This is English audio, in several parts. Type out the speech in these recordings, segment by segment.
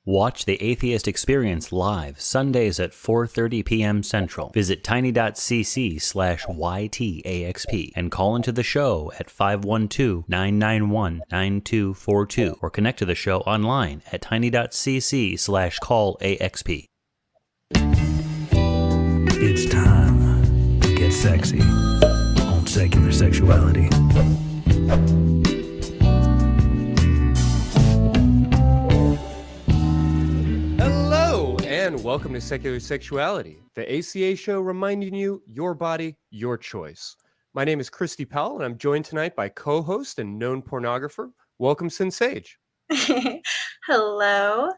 Watch The Atheist Experience live Sundays at 4:30 p.m. Central. Visit tiny.cc/YTAXP and call into the show at 512-991-9242 or connect to the show online at tiny.cc/callaxp. It's time to get sexy on Secular Sexuality. And welcome to Secular Sexuality, the ACA show reminding you your body, your choice. My name is Christy Powell, and I'm joined tonight by co-host and known pornographer. Welcome, Sinn Sage. Hello.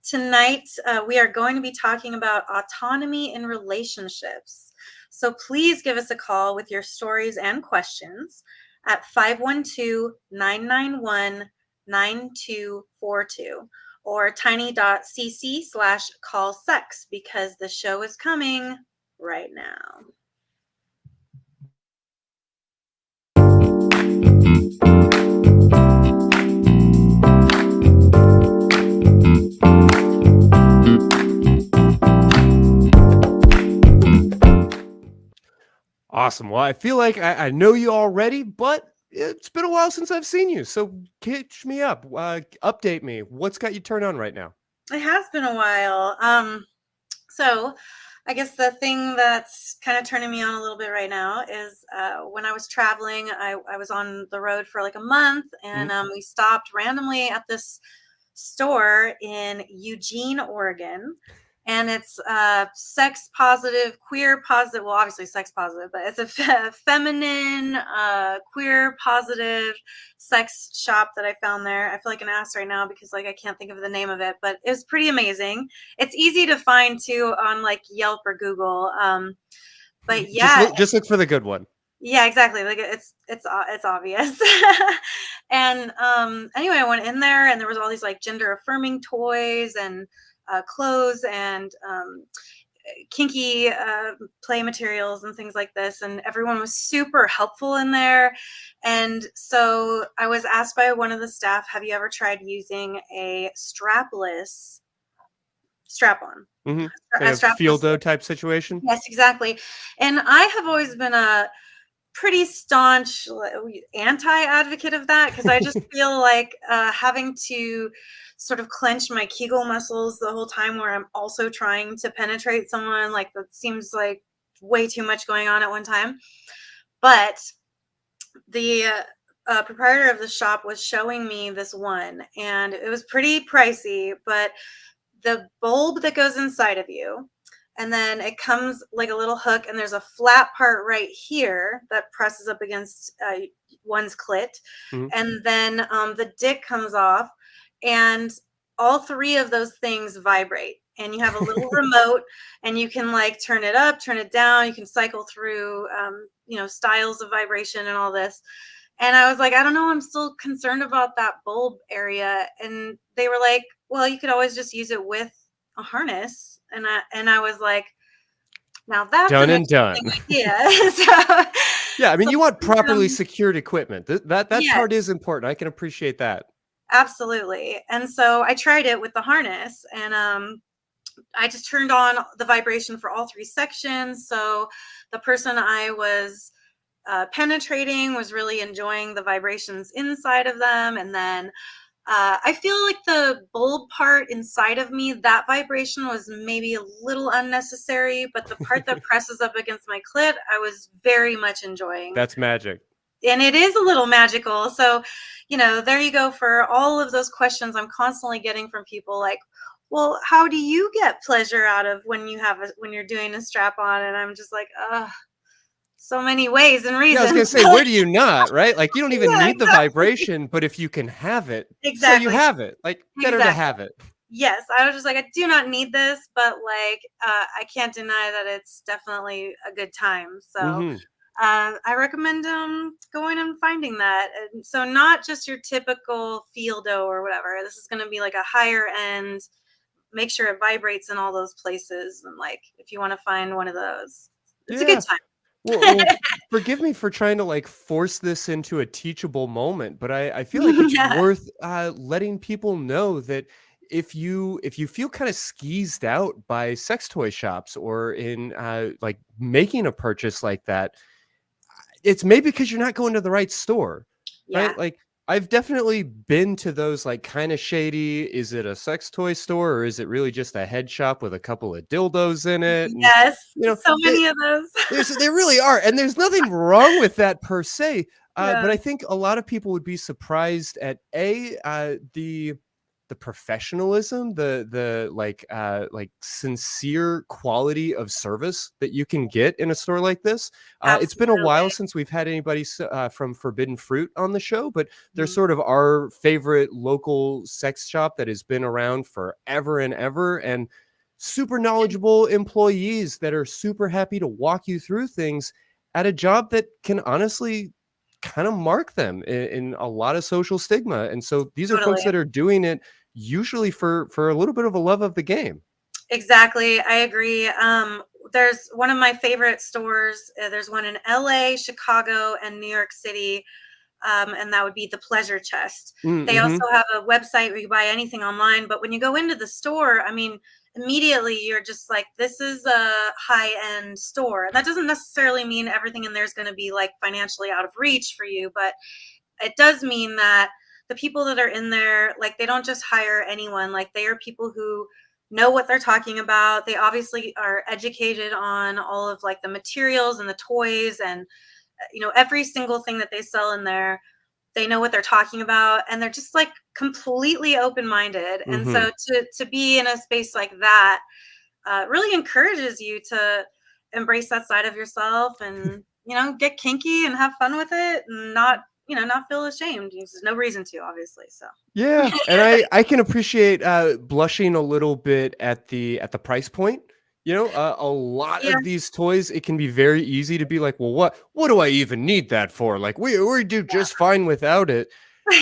Tonight, we are going to be talking about autonomy in relationships. So please give us a call with your stories and questions at 512-991-9242. or tiny.cc/callsex because the show is coming right now. Awesome. Well, I feel like I know you already, but it's been a while since I've seen you. So catch me up. Update me. What's got you turned on right now? It has been a while. So I guess the thing that's kind of turning me on a little bit right now is when I was traveling, I was on the road for like a month, and we stopped randomly at this store in Eugene, Oregon. And it's sex positive, queer positive, well, obviously sex positive, but it's a feminine, queer positive sex shop that I found there. I feel like an ass right now because like I can't think of the name of it, but it was pretty amazing. It's easy to find too on like Yelp or Google. But yeah. Just look for the good one. Yeah, exactly. Like it's obvious. And anyway, I went in there and there was all these like gender affirming toys and clothes and kinky play materials and things like this, and everyone was super helpful in there. And so I was asked by one of the staff, have you ever tried using a strapless strap-on? Like a fieldo type situation? Yes, exactly. And I have always been a pretty staunch anti-advocate of that because I just feel like having to sort of clench my Kegel muscles the whole time where I'm also trying to penetrate someone, like that seems like way too much going on at one time. But the proprietor of the shop was showing me this one, and it was pretty pricey, but the bulb that goes inside of you, and then it comes like a little hook, and there's a flat part right here that presses up against one's clit. And then the dick comes off, and all three of those things vibrate. And you have a little remote, and you can like turn it up, turn it down. You can cycle through, styles of vibration and all this. And I was like, I don't know, I'm still concerned about that bulb area. And they were like, well, you could always just use it with a harness. And I was like, now that's done and done. Yeah. Yeah, I mean, you want properly secured equipment. That part is important. I can appreciate that. Absolutely. And so I tried it with the harness, and I just turned on the vibration for all three sections. So the person I was penetrating was really enjoying the vibrations inside of them. And then I feel like the bulb part inside of me, that vibration was maybe a little unnecessary, but the part that presses up against my clit, I was very much enjoying. That's magic. And it is a little magical. So, there you go for all of those questions I'm constantly getting from people like, well, how do you get pleasure out of when you're doing a strap on? And I'm just like, so many ways and reasons. Yeah, I was gonna say, where do you not, right? Like you don't even need the vibration, but if you can have it, exactly. So you have it. Like better to have it. Yes, I was just like, I do not need this, but like I can't deny that it's definitely a good time. So I recommend going and finding that. And so not just your typical fieldo or whatever. This is going to be like a higher end. Make sure it vibrates in all those places. And like, if you want to find one of those, it's a good time. Well, forgive me for trying to like force this into a teachable moment, but I feel like it's worth letting people know that if you feel kind of skeezed out by sex toy shops or in like making a purchase like that, it's maybe because you're not going to the right store, Yeah. right? Like I've definitely been to those like kind of shady, is it a sex toy store or is it really just a head shop with a couple of dildos in it? And Yes. you know, So many of those. there really are, and there's nothing wrong with that per se. Yeah. But I think a lot of people would be surprised at the professionalism, the like sincere quality of service that you can get in a store like this. It's been a while Absolutely. since we've had anybody from Forbidden Fruit on the show, but they're Mm. sort of our favorite local sex shop that has been around forever and ever, and super knowledgeable employees that are super happy to walk you through things at a job that can honestly kind of mark them in a lot of social stigma. And so these are folks Totally. that are doing it usually for a little bit of a love of the game. Exactly. I agree. There's one of my favorite stores. There's one in LA, Chicago, and New York City. And that would be the Pleasure Chest. They Mm-hmm. also have a website where you buy anything online. But when you go into the store, I mean, immediately you're just like, this is a high-end store. And that doesn't necessarily mean everything in there is going to be like financially out of reach for you, but it does mean that the people that are in there, like, they don't just hire anyone. Like, they are people who know what they're talking about. They obviously are educated on all of like the materials and the toys and every single thing that they sell in there. They know what they're talking about, and they're just like completely open-minded. And Mm-hmm. so to be in a space like that really encourages you to embrace that side of yourself and get kinky and have fun with it and not feel ashamed. There's no reason to, obviously. So Yeah, and I can appreciate blushing a little bit at the price point. A lot yeah. of these toys, it can be very easy to be like, well, what do I even need that for? Like we do just fine without it.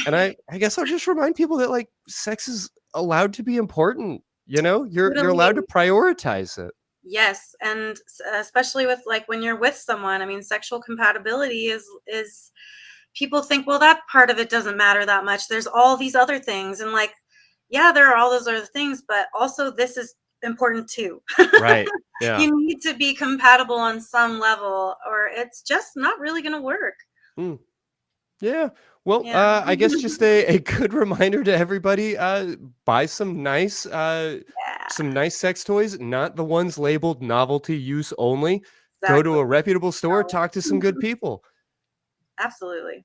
And I guess I'll just remind people that like sex is allowed to be important. You're Totally. allowed to prioritize it. Yes, and especially with like when you're with someone, I mean, sexual compatibility is people think, well, that part of it doesn't matter that much. There's all these other things, and like, yeah, there are all those other things, but also this is important too. Right. Yeah. You need to be compatible on some level, or it's just not really going to work. Mm. Yeah. Well, Yeah. I guess just a good reminder to everybody, buy Yeah, some nice sex toys, not the ones labeled novelty use only. Go to exactly. a reputable store, talk to some good people. Absolutely.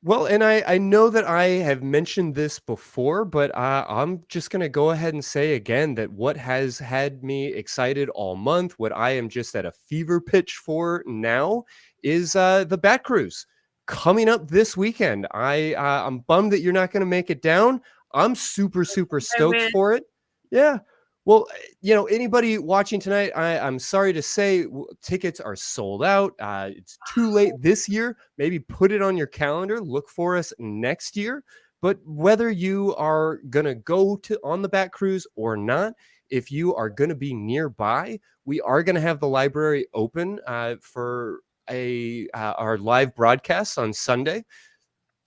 Well, and I know that I have mentioned this before, but I'm just going to go ahead and say again that what has had me excited all month, what I am just at a fever pitch for now, is the Bat Cruise coming up this weekend. I'm bummed that you're not going to make it down. I'm super I stoked wish. for it. Yeah. Well, anybody watching tonight, I'm sorry to say tickets are sold out. It's too late this year. Maybe put it on your calendar. Look for us next year. But whether you are going to go on the Bat Cruise or not, if you are going to be nearby, we are going to have the library open for our live broadcast on Sunday.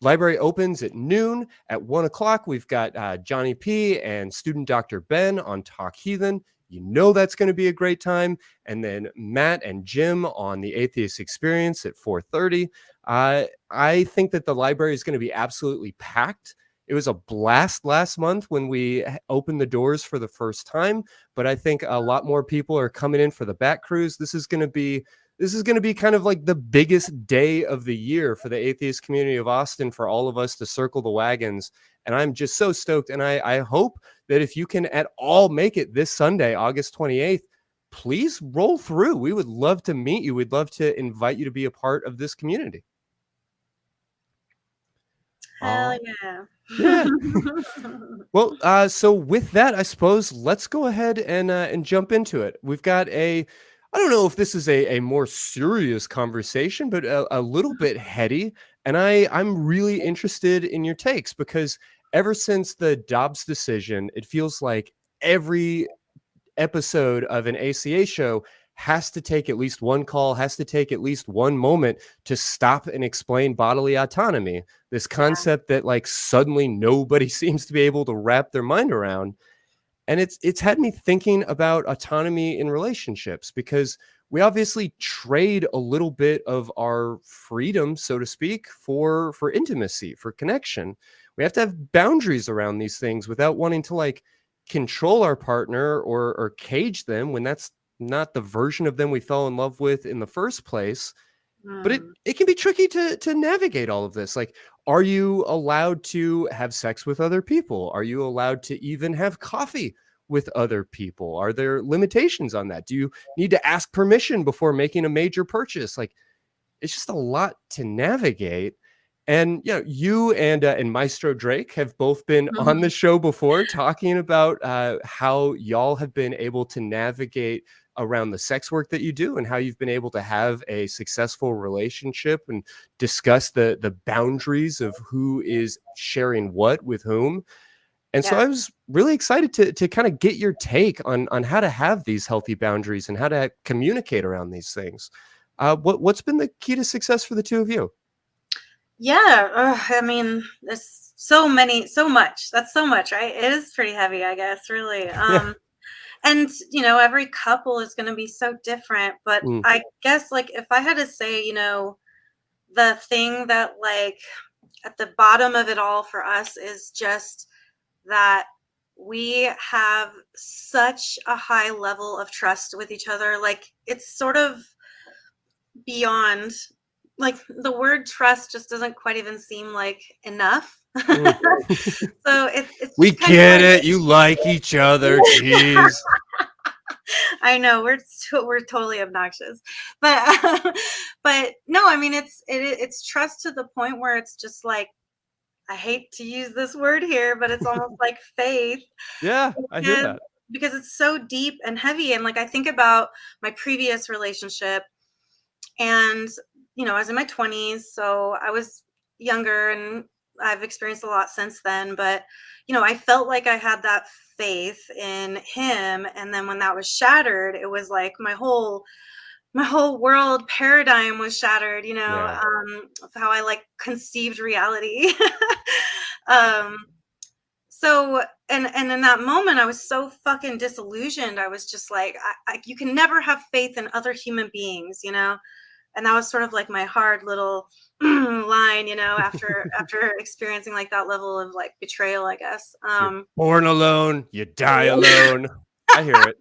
Library opens at noon. At 1 o'clock, we've got Johnny P and student Dr. Ben on Talk Heathen. That's going to be a great time. And then Matt and Jim on the Atheist Experience at 4:30. I think that the library is going to be absolutely packed. It was a blast last month when we opened the doors for the first time, but I think a lot more people are coming in for the Bat Cruise. This is going to be kind of like the biggest day of the year for the atheist community of Austin, for all of us to circle the wagons. And I'm just so stoked. And I hope that if you can at all make it this Sunday, August 28th, please roll through. We would love to meet you. We'd love to invite you to be a part of this community. Hell yeah. Yeah. Well, so with that, I suppose let's go ahead and jump into it. We've got I don't know if this is a more serious conversation, but a little bit heady. And I'm really interested in your takes, because ever since the Dobbs decision, it feels like every episode of an ACA show has to take at least one call, has to take at least one moment to stop and explain bodily autonomy, this concept that like suddenly nobody seems to be able to wrap their mind around. And it's had me thinking about autonomy in relationships, because we obviously trade a little bit of our freedom, so to speak, for intimacy, for connection. We have to have boundaries around these things without wanting to like control our partner or cage them when that's not the version of them we fell in love with in the first place. But it can be tricky to navigate all of this. Like, are you allowed to have sex with other people? Are you allowed to even have coffee with other people? Are there limitations on that? Do you need to ask permission before making a major purchase? Like, it's just a lot to navigate. And you and Maestro Drake have both been on the show before talking about how y'all have been able to navigate around the sex work that you do, and how you've been able to have a successful relationship and discuss the boundaries of who is sharing what with whom. And so I was really excited to kind of get your take on how to have these healthy boundaries and how to communicate around these things. What's been the key to success for the two of you? I mean, there's so much. That's so much, right? It is pretty heavy, I guess, really. And, every couple is going to be so different. But I guess, like, if I had to say, the thing that, like, at the bottom of it all for us is just that we have such a high level of trust with each other. Like, it's sort of beyond, like, the word trust just doesn't quite even seem like enough. So it's we get it. You like each other. Jeez. I know we're totally obnoxious, but but no, I mean it's trust to the point where it's just like, I hate to use this word here, but it's almost like faith. Yeah, I hear that. Because it's so deep and heavy. And like, I think about my previous relationship, and I was in my 20s, so I was younger, and I've experienced a lot since then. But I felt like I had that faith in him, and then when that was shattered, it was like my whole world paradigm was shattered. Of how I like conceived reality. So and in that moment, I was so fucking disillusioned. I was just like, you can never have faith in other human beings, and that was sort of like my hard little line, after experiencing like that level of like betrayal, I guess. You're born alone, you die alone. I hear it.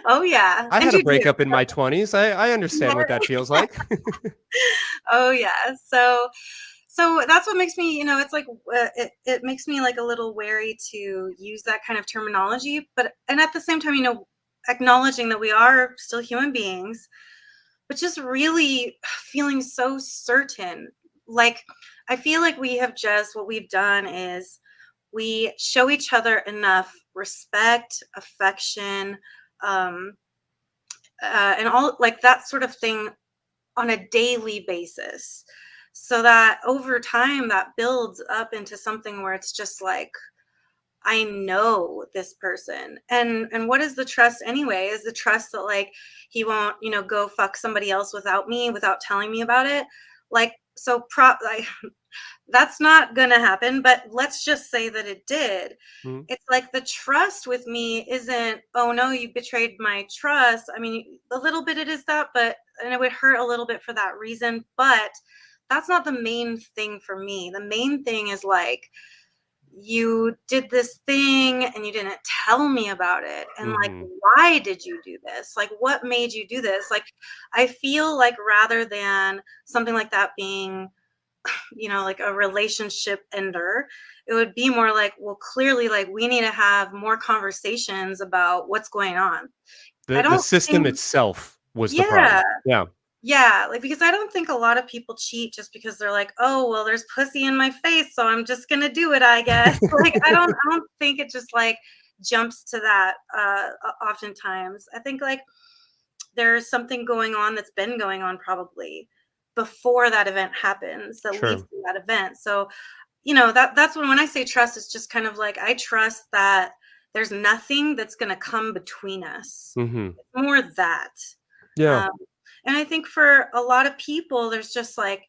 Oh yeah. I had a breakup in my 20s. I understand what that feels like. Oh yeah. So that's what makes me, it's like, it makes me like a little wary to use that kind of terminology, and at the same time, acknowledging that we are still human beings, but just really feeling so certain. Like, I feel like what we've done is we show each other enough respect, affection, and all like that sort of thing on a daily basis, so that over time that builds up into something where it's just like, I know this person. And what is the trust anyway? Is the trust that like he won't, go fuck somebody else without me, without telling me about it? Like, so that's not gonna happen, but let's just say that it did. It's like the trust with me isn't, oh no, you betrayed my trust. I mean, a little bit it is that, and it would hurt a little bit for that reason, but that's not the main thing for me. The main thing is like, you did this thing and you didn't tell me about it. And like, why did you do this? Like, what made you do this? Like, I feel like rather than something like that being, like a relationship ender, it would be more like, well, clearly, like, we need to have more conversations about what's going on. The system itself was the problem. Yeah. Yeah, like, because I don't think a lot of people cheat just because they're like, oh, well, there's pussy in my face, so I'm just gonna do it, I guess. Like, I don't think it just like jumps to that oftentimes. I think like there's something going on that's been going on probably before that event happens that leads to that event. So, that's when I say trust, it's just kind of like, I trust that there's nothing that's gonna come between us. It's more that. Yeah. Um, and I think for a lot of people, there's just like,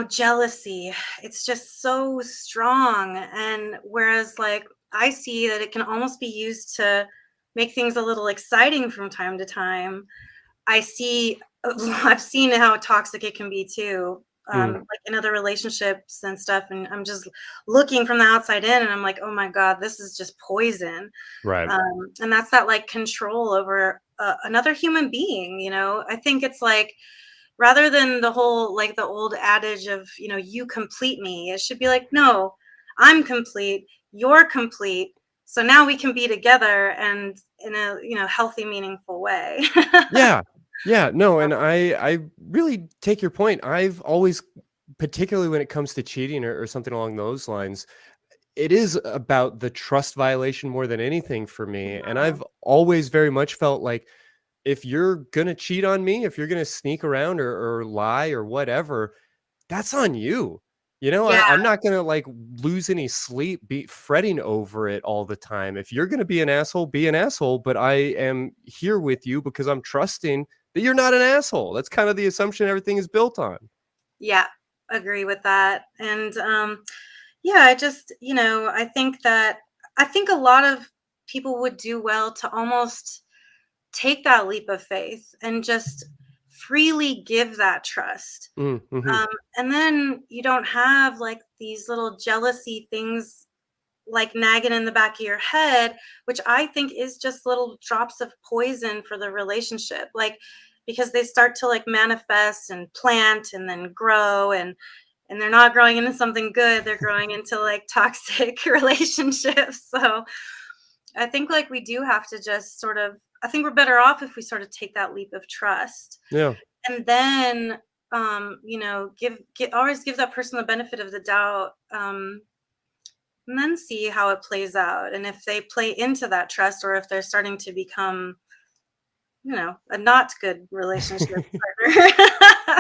jealousy. It's just so strong. And whereas, like, I see that it can almost be used to make things a little exciting from time to time. I see, I've seen how toxic it can be too, Mm, like in other relationships and stuff. And I'm just looking from the outside in, and I'm like, oh my God, this is just poison. right. And that's that like control over another human being. I think it's like, rather than the whole like the old adage of, you complete me, it should be like, no, I'm complete, you're complete. So now we can be together and in a, healthy, meaningful way. Yeah. Yeah. No, and I really take your point. I've always, particularly when it comes to cheating or something along those lines, it is about the trust violation more than anything for me. And Mhm. I've always very much felt like if you're gonna cheat on me, if you're gonna sneak around or lie or whatever, that's on you. Yeah, I'm not gonna like lose any sleep be fretting over it all the time. If you're gonna be an asshole, but I am here with you because I'm trusting that you're not an asshole. That's kind of the assumption everything is built on. yeah, agree with that. And yeah, I just, I think a lot of people would do well to almost take that leap of faith and just freely give that trust. Mm, mhm. Um, and then you don't have like these little jealousy things like nagging in the back of your head, which I think is just little drops of poison for the relationship. Like, because they start to like manifest and plant and then grow, and they're not growing into something good. They're growing into like toxic relationships. So I think like we do have to just sort of, I think we're better off if we sort of take that leap of trust, Yeah. and then always give that person the benefit of the doubt, and then see how it plays out, and if they play into that trust, or if they're starting to become, a not good relationship partner.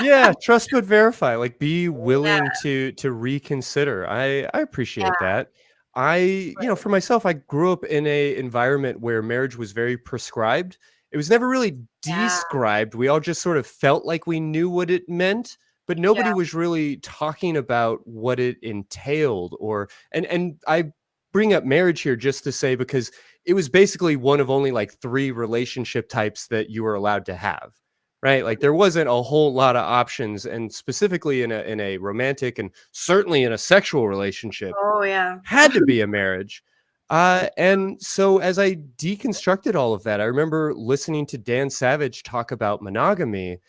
Yeah, trust but verify. Like, be Yeah, willing to reconsider. I yeah, appreciate that. For myself, I grew up in a environment where marriage was very prescribed. It was never really yeah, described. We all just sort of felt like we knew what it meant, but yeah, nobody was really talking about what it entailed. And I bring up marriage here just to say because it was basically one of only like three relationship types that you were allowed to have. Right? Like there wasn't a whole lot of options, and specifically in a romantic and certainly in a sexual relationship, oh yeah, had to be a marriage. And so as I deconstructed all of that, I remember listening to Dan Savage talk about monogamy,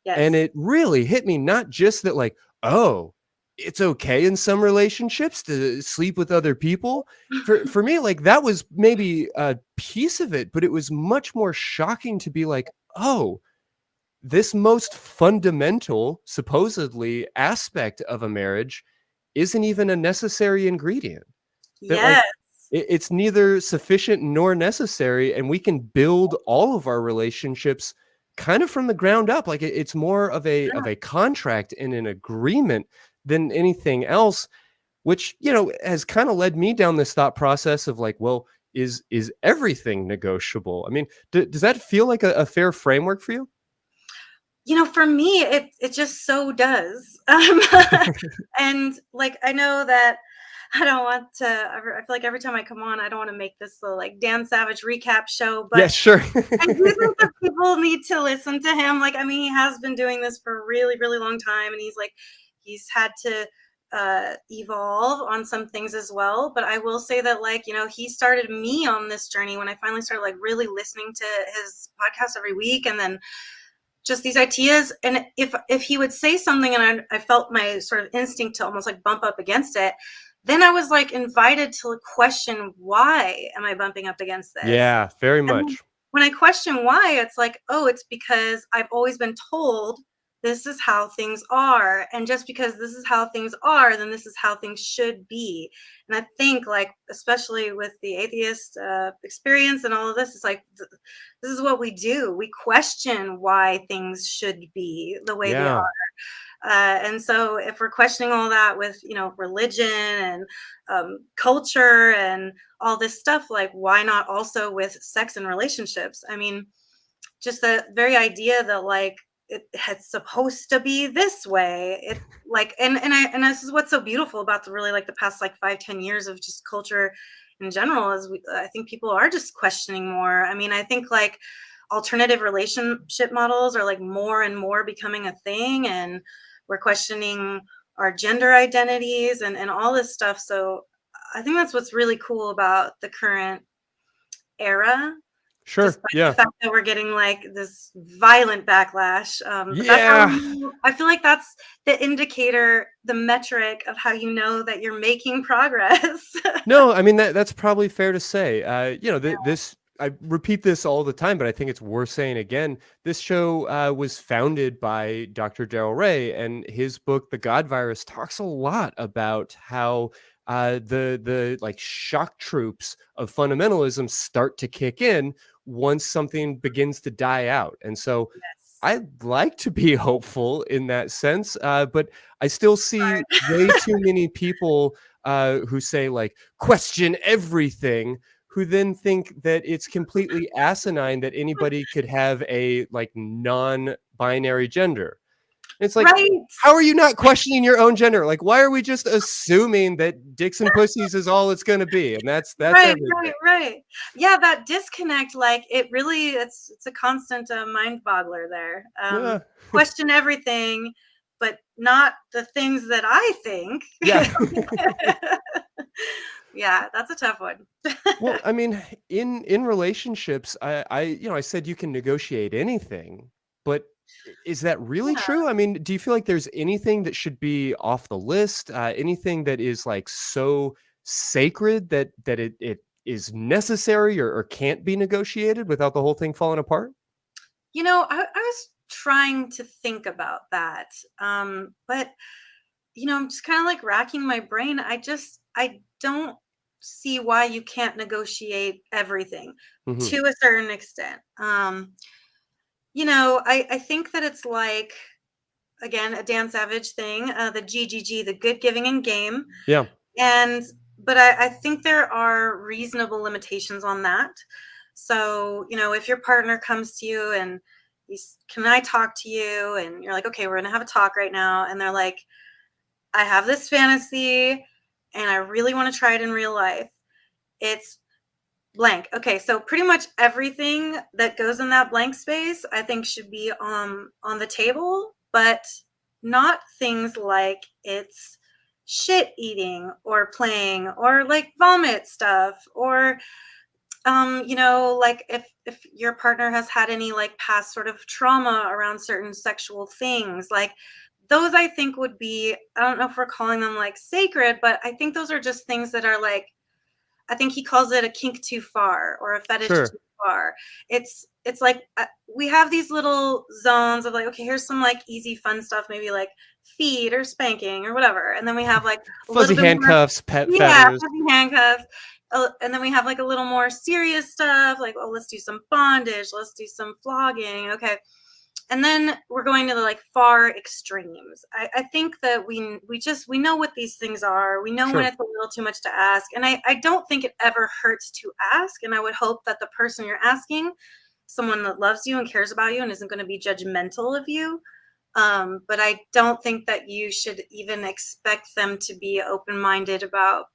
and yes, it really hit me not just that, like, oh, it's okay in some relationships to sleep with other people. For me, like that was maybe a piece of it, but it was much more shocking to be like, oh, this most fundamental, supposedly, aspect of a marriage isn't even a necessary ingredient. That like yes, it's neither sufficient nor necessary, and we can build all of our relationships kind of from the ground up. Like it's more of a contract and an agreement than anything else, which has kind of led me down this thought process of like, well, is everything negotiable? I mean, does that feel like a fair framework for you? for me, it just so does. And like I know that I don't want to. I feel like every time I come on, I don't want to make this the like Dan Savage recap show, Yeah, but sure. I do think that people need to listen to him. Like, I mean, he has been doing this for a really, really long time, and he's had to evolve on some things as well. But I will say that, like, he started me on this journey when I finally started like really listening to his podcast every week, and then just these ideas. And if he would say something, and I felt my sort of instinct to almost like bump up against it, then I was like invited to question, why am I bumping up against this? Yeah, very And then much. when I question why, it's like, oh, it's because I've always been told this is how things are. And just because this is how things are, then this is how things should be. And I think, like, especially with the atheist experience and all of this, it's like, this is what we do. We question why things should be the way they are. Yeah. And so if we're questioning all that with, religion and culture and all this stuff, like, why not also with sex and relationships? I mean, just the very idea that like it's supposed to be this way. It like and this is what's so beautiful about the really like the past like 5-10 years of just culture in general is I think people are just questioning more. I mean, I think like alternative relationship models are like more and more becoming a thing, and we're questioning our gender identities and all this stuff. So I think that's what's really cool about the current era, Sure. despite the Yeah. fact that we're getting like this violent backlash. But that's how Yeah. I feel like that's the indicator, the metric of how you know that you're making progress. No, I mean that's probably fair to say. This I repeat this all the time, but I think it's worth saying again. This show was founded by Dr. Darrell Ray, and his book, The God Virus, talks a lot about how the like shock troops of fundamentalism start to kick in once something begins to die out. And so Yes. I'd like to be hopeful in that sense, but I still see way too many people who say like question everything, who then think that it's completely asinine that anybody could have a like non-binary gender. It's like, Right. how are you not questioning your own gender? Like, why are we just assuming that dicks and pussies is all it's going to be, and that's Right, everything? right. Yeah, that disconnect, like it really, it's a constant mind boggler there. Yeah, Question everything, but not the things that I think. yeah. Yeah, that's a tough one. Well, I mean, in relationships, I said you can negotiate anything, but is that really Yeah. true? I mean, do you feel like there's anything that should be off the list? Anything that is like so sacred that it is necessary or can't be negotiated without the whole thing falling apart? I was trying to think about that. But I'm just kind of like racking my brain. I don't see why you can't negotiate everything Hmm. to a certain extent. I think that it's like, again, a Dan Savage thing, the GGG, the good, giving, and game. Yeah, And, but I think there are reasonable limitations on that. So, if your partner comes to you and can I talk to you? And you're like, okay, we're going to have a talk right now. And they're like, I have this fantasy and I really want to try it in real life. It's blank. Okay, so pretty much everything that goes in that blank space, I think should be on the table, but not things like it's shit eating or playing or like vomit stuff or like if your partner has had any like past sort of trauma around certain sexual things, like those I think would be, I don't know if we're calling them like sacred, but I think those are just things that are like, I think he calls it a kink too far or a fetish sure. too far. It's like we have these little zones of like, okay, here's some like easy fun stuff, maybe like feed or spanking or whatever, and then we have like a Fuzzy little bit more, handcuffs, pet yeah, feathers. fuzzy handcuffs. And then we have like a little more serious stuff, like, oh, let's do some bondage, let's do some flogging, okay. And then we're going to the like far extremes. I think that we know what these things are. We know when Sure. it's a little too much to ask. And I don't think it ever hurts to ask. And I would hope that the person you're asking, someone that loves you and cares about you and isn't going to be judgmental of you. But I don't think that you should even expect them to be open-minded about,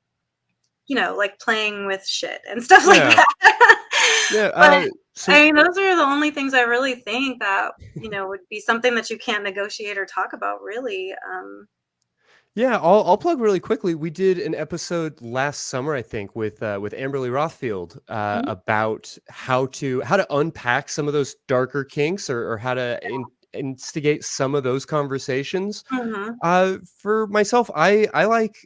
like playing with shit and stuff like Yeah. that. Yeah. But So I mean, those are the only things I really think that, would be something that you can't negotiate or talk about, really. yeah, I'll plug really quickly. We did an episode last summer, I think, with Amberly Rothfield Mhm, about how to unpack some of those darker kinks or how to instigate some of those conversations. mhm. For myself, I like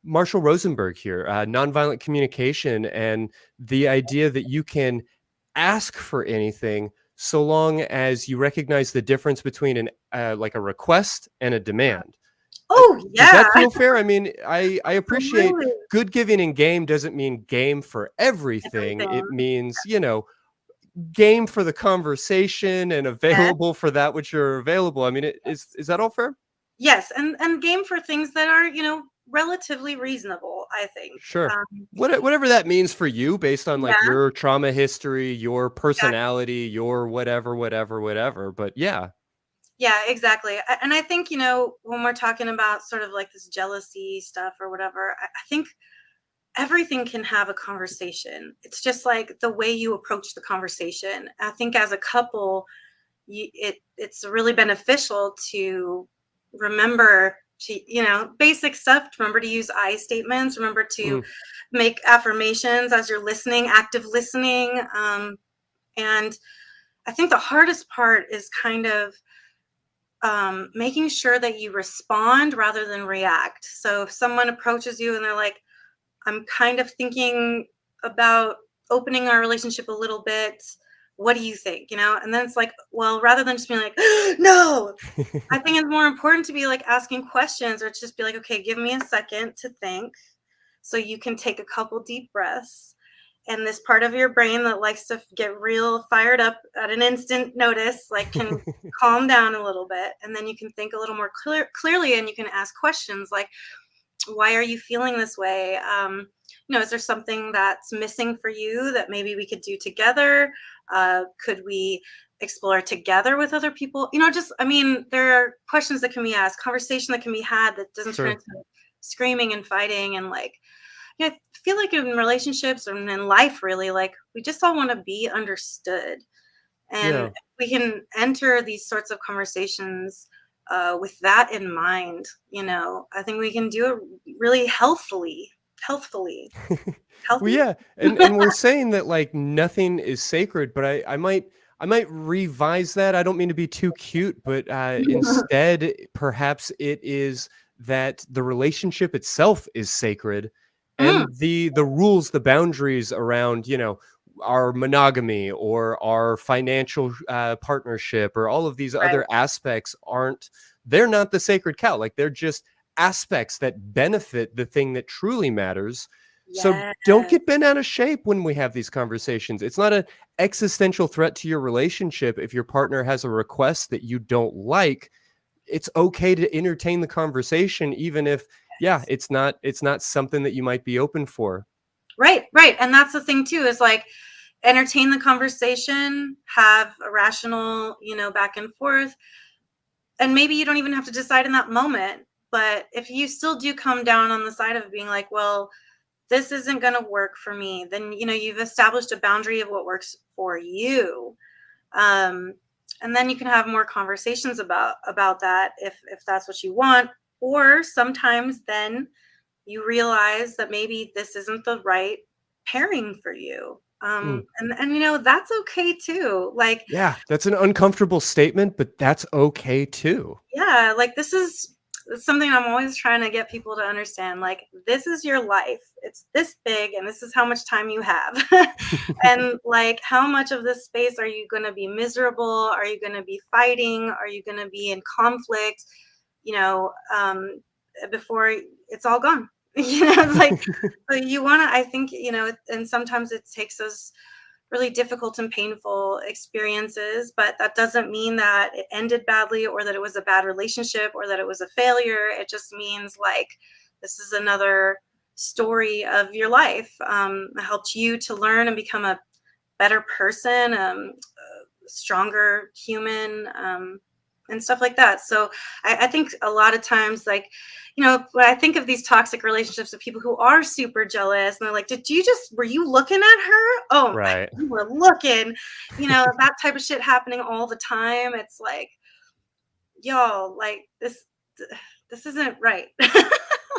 Marshall Rosenberg here, nonviolent communication, and the idea that you can ask for anything so long as you recognize the difference between an like a request and a demand. Uh, Oh, Does yeah, that feel fair? I mean, I appreciate absolutely. good giving and game doesn't mean game for everything. Everything. It means, game for the conversation and Yes. available for that which you're available. I mean, is that all fair? Yes, and game for things that are, relatively reasonable, I think. Sure. Whatever that means for you based on like Yeah, your trauma history, your exactly. personality, your whatever. But yeah. Yeah, exactly. And I think, when we're talking about sort of like this jealousy stuff or whatever, I think everything can have a conversation. It's just like the way you approach the conversation. I think as a couple, it's really beneficial to remember to, basic stuff. Remember to use I statements. Remember to Mm, make affirmations as you're listening, active listening. And I think the hardest part is kind of making sure that you respond rather than react. So if someone approaches you and they're like, I'm kind of thinking about opening our relationship a little bit. What do you think? And then it's like, well, rather than just being like, no, I think it's more important to be like asking questions or just be like, okay, give me a second to think. So you can take a couple deep breaths. And this part of your brain that likes to get real fired up at an instant notice, like can calm down a little bit. And then you can think a little more clearly and you can ask questions like, why are you feeling this way? Is there something that's missing for you that maybe we could do together? Could we explore together with other people? There are questions that can be asked, conversation that can be had that doesn't turn sure. into screaming and fighting. And like, I feel like in relationships and in life, really, like we just all want to be understood. And Yeah. if we can enter these sorts of conversations with that in mind, I think we can do it really healthfully, Well, healthy. yeah, and we're saying that like nothing is sacred, but I might revise that. I don't mean to be too cute, but instead, perhaps it is that the relationship itself is sacred, Mm, and the rules, the boundaries around our monogamy or our financial partnership or all of these right. other aspects they're not the sacred cow. Like they're just aspects that benefit the thing that truly matters. So Yeah. don't get bent out of shape when we have these conversations. It's not an existential threat to your relationship if your partner has a request that you don't like. It's okay to entertain the conversation even if it's not something that you might be open for. Right, right. And that's the thing too, is like entertain the conversation, have a rational, back and forth. And maybe you don't even have to decide in that moment. But if you still do come down on the side of being like, well, this isn't going to work for me, then you've established a boundary of what works for you. um, and then you can have more conversations about that if that's what you want. Or sometimes then you realize that maybe this isn't the right pairing for you. Mm. And that's okay too. Like, Yeah, that's an uncomfortable statement, but that's okay too. yeah, like this is something I'm always trying to get people to understand. Like, this is your life. It's this big, and this is how much time you have. And like, how much of this space are you going to be miserable? Are you going to be fighting? Are you going to be in conflict? You know, before it's all gone. It's like, so you want to. I think and sometimes it takes us really difficult and painful experiences, but that doesn't mean that it ended badly or that it was a bad relationship or that it was a failure. It just means like this is another story of your life. It helped you to learn and become a better person, a stronger human, and stuff like that. So I think a lot of times, like, when I think of these toxic relationships of people who are super jealous and they're like, were you looking at her? Oh, Right. you were looking, that type of shit happening all the time. It's like, y'all, like this isn't right.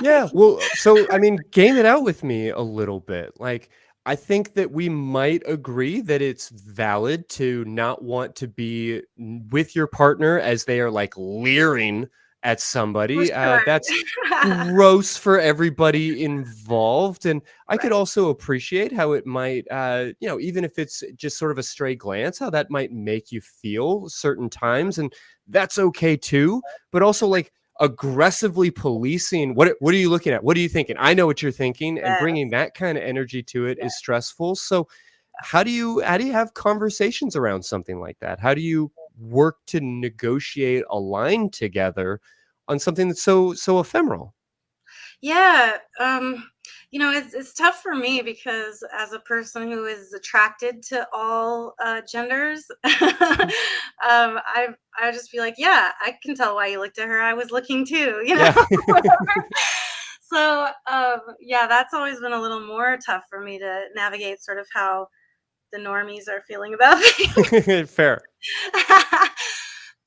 Yeah, well, so I mean, game it out with me a little bit. Like, I think that we might agree that it's valid to not want to be with your partner as they are like leering at For somebody. sure. That's gross for everybody involved. And I could Right. also appreciate how it might, even if it's just sort of a stray glance, how that might make you feel certain times. And that's okay too. But also, like, aggressively policing what are you looking at, what are you thinking, I know what you're thinking, and bringing Yes. that kind of energy to it is stressful. So how do you have conversations around something like that? How do you work to negotiate a line together on something that's so ephemeral? Yeah, it's tough for me because as a person who is attracted to all genders, I just be like, yeah, I can tell why you looked at her. I was looking too, Yeah. So, yeah, that's always been a little more tough for me to navigate, sort of how the normies are feeling about things. Fair.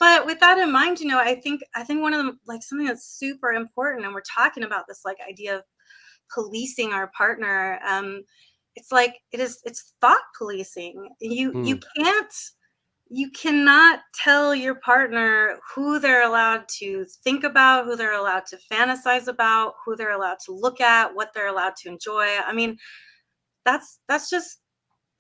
But with that in mind, I think one of the like something that's super important, and we're talking about this like idea of policing our partner. It's like it's thought policing. You Mm, can't you cannot tell your partner who they're allowed to think about, who they're allowed to fantasize about, who they're allowed to look at, what they're allowed to enjoy. I mean, that's just